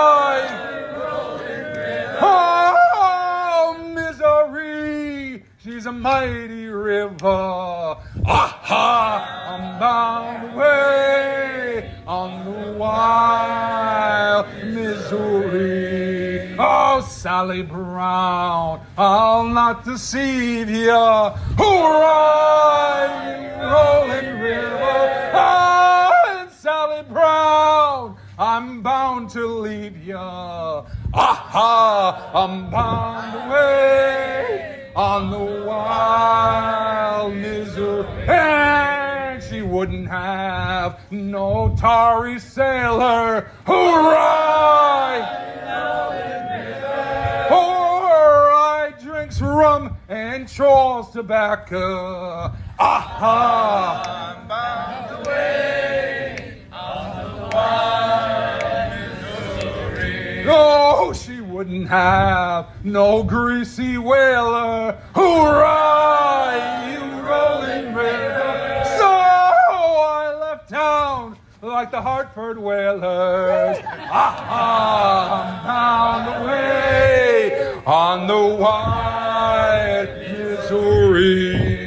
Oh, Missouri, she's a mighty river. Aha, I'm bound away on the wild Missouri. Oh, Sally Brown, I'll not deceive ya. Hurrah, you rolling river. Oh, and Sally Brown, I'm bound to leave ya. Aha, I'm bound away on the wild Missouri. And she wouldn't have no tarry sailor. Hurrah! Hurrah! Drinks rum and chaws tobacco. Aha! I'm bound away on the wild Missouri. No, she wouldn't have no greasy whaler. Hurrah! You rolling river. So I left town like the Hartford Whalers. I'm bound away on the wild Missouri.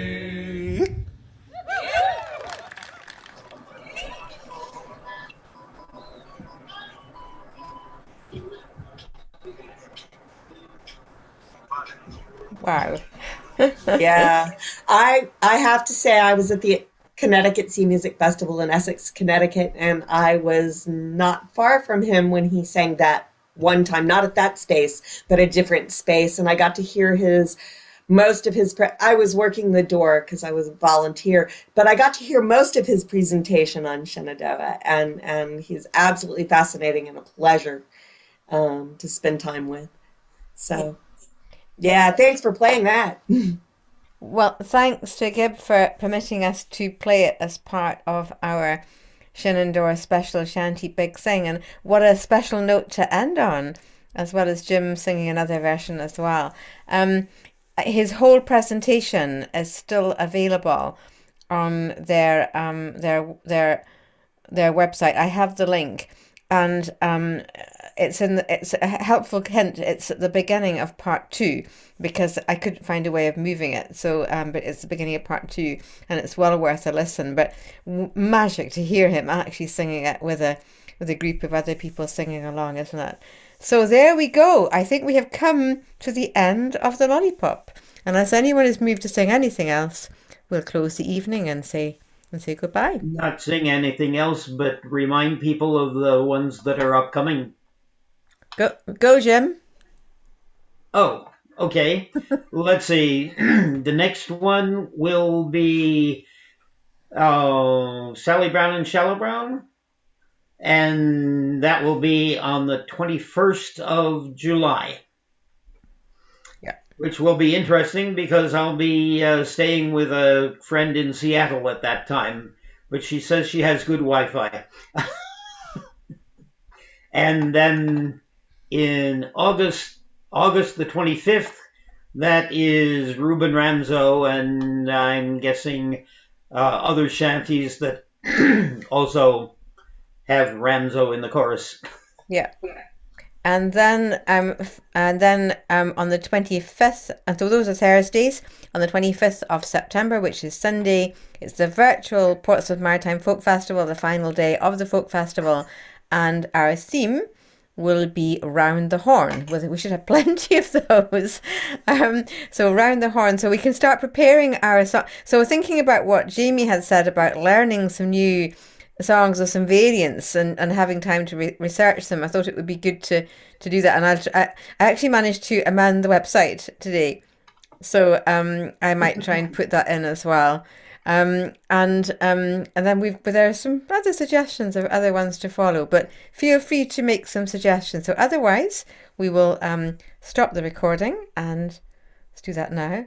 Wow. Yeah. I have to say I was at the Connecticut Sea Music Festival in Essex, Connecticut, and I was not far from him when he sang that one time, not at that space, but a different space. And I got to hear most of his, I was working the door because I was a volunteer, but I got to hear most of his presentation on Shenandoah, and he's absolutely fascinating and a pleasure to spend time with. So, yeah, thanks for playing that. Well, thanks to Gib for permitting us to play it as part of our Shenandoah special Shanty Big Sing. And what a special note to end on. as well as Jim singing another version as well. His whole presentation is still available on their website. I have the link, and it's a helpful hint. It's at the beginning of part 2 because I couldn't find a way of moving it. So, but it's the beginning of part 2, and it's well worth a listen. But magic to hear him actually singing it with a group of other people singing along, isn't it? So there we go. I think we have come to the end of the lollipop. Unless anyone is moved to sing anything else, we'll close the evening and say goodbye. Not sing anything else, but remind people of the ones that are upcoming. Go, Jim. Oh, okay. Let's see. The next one will be Sally Brown and Shallow Brown. And that will be on the 21st of July. Yeah. Which will be interesting because I'll be staying with a friend in Seattle at that time. But she says she has good Wi-Fi. And then in August the 25th, that is Ruben Ramzo, and I'm guessing other shanties that also have Ramzo in the chorus. Yeah. And then on the 25th, and so those are Thursdays, on the 25th of September, which is Sunday, it's the virtual Portsmouth Maritime Folk Festival, the final day of the Folk Festival, and our theme will be Round the Horn. We should have plenty of those. So Round the Horn, so we can start preparing our song. So thinking about what Jamie had said about learning some new songs or some variants and having time to research them, I thought it would be good to do that. And I actually managed to amend the website today, so I might try and put that in as well. And then there are some other suggestions of other ones to follow, but feel free to make some suggestions. So otherwise, we will stop the recording, and let's do that now.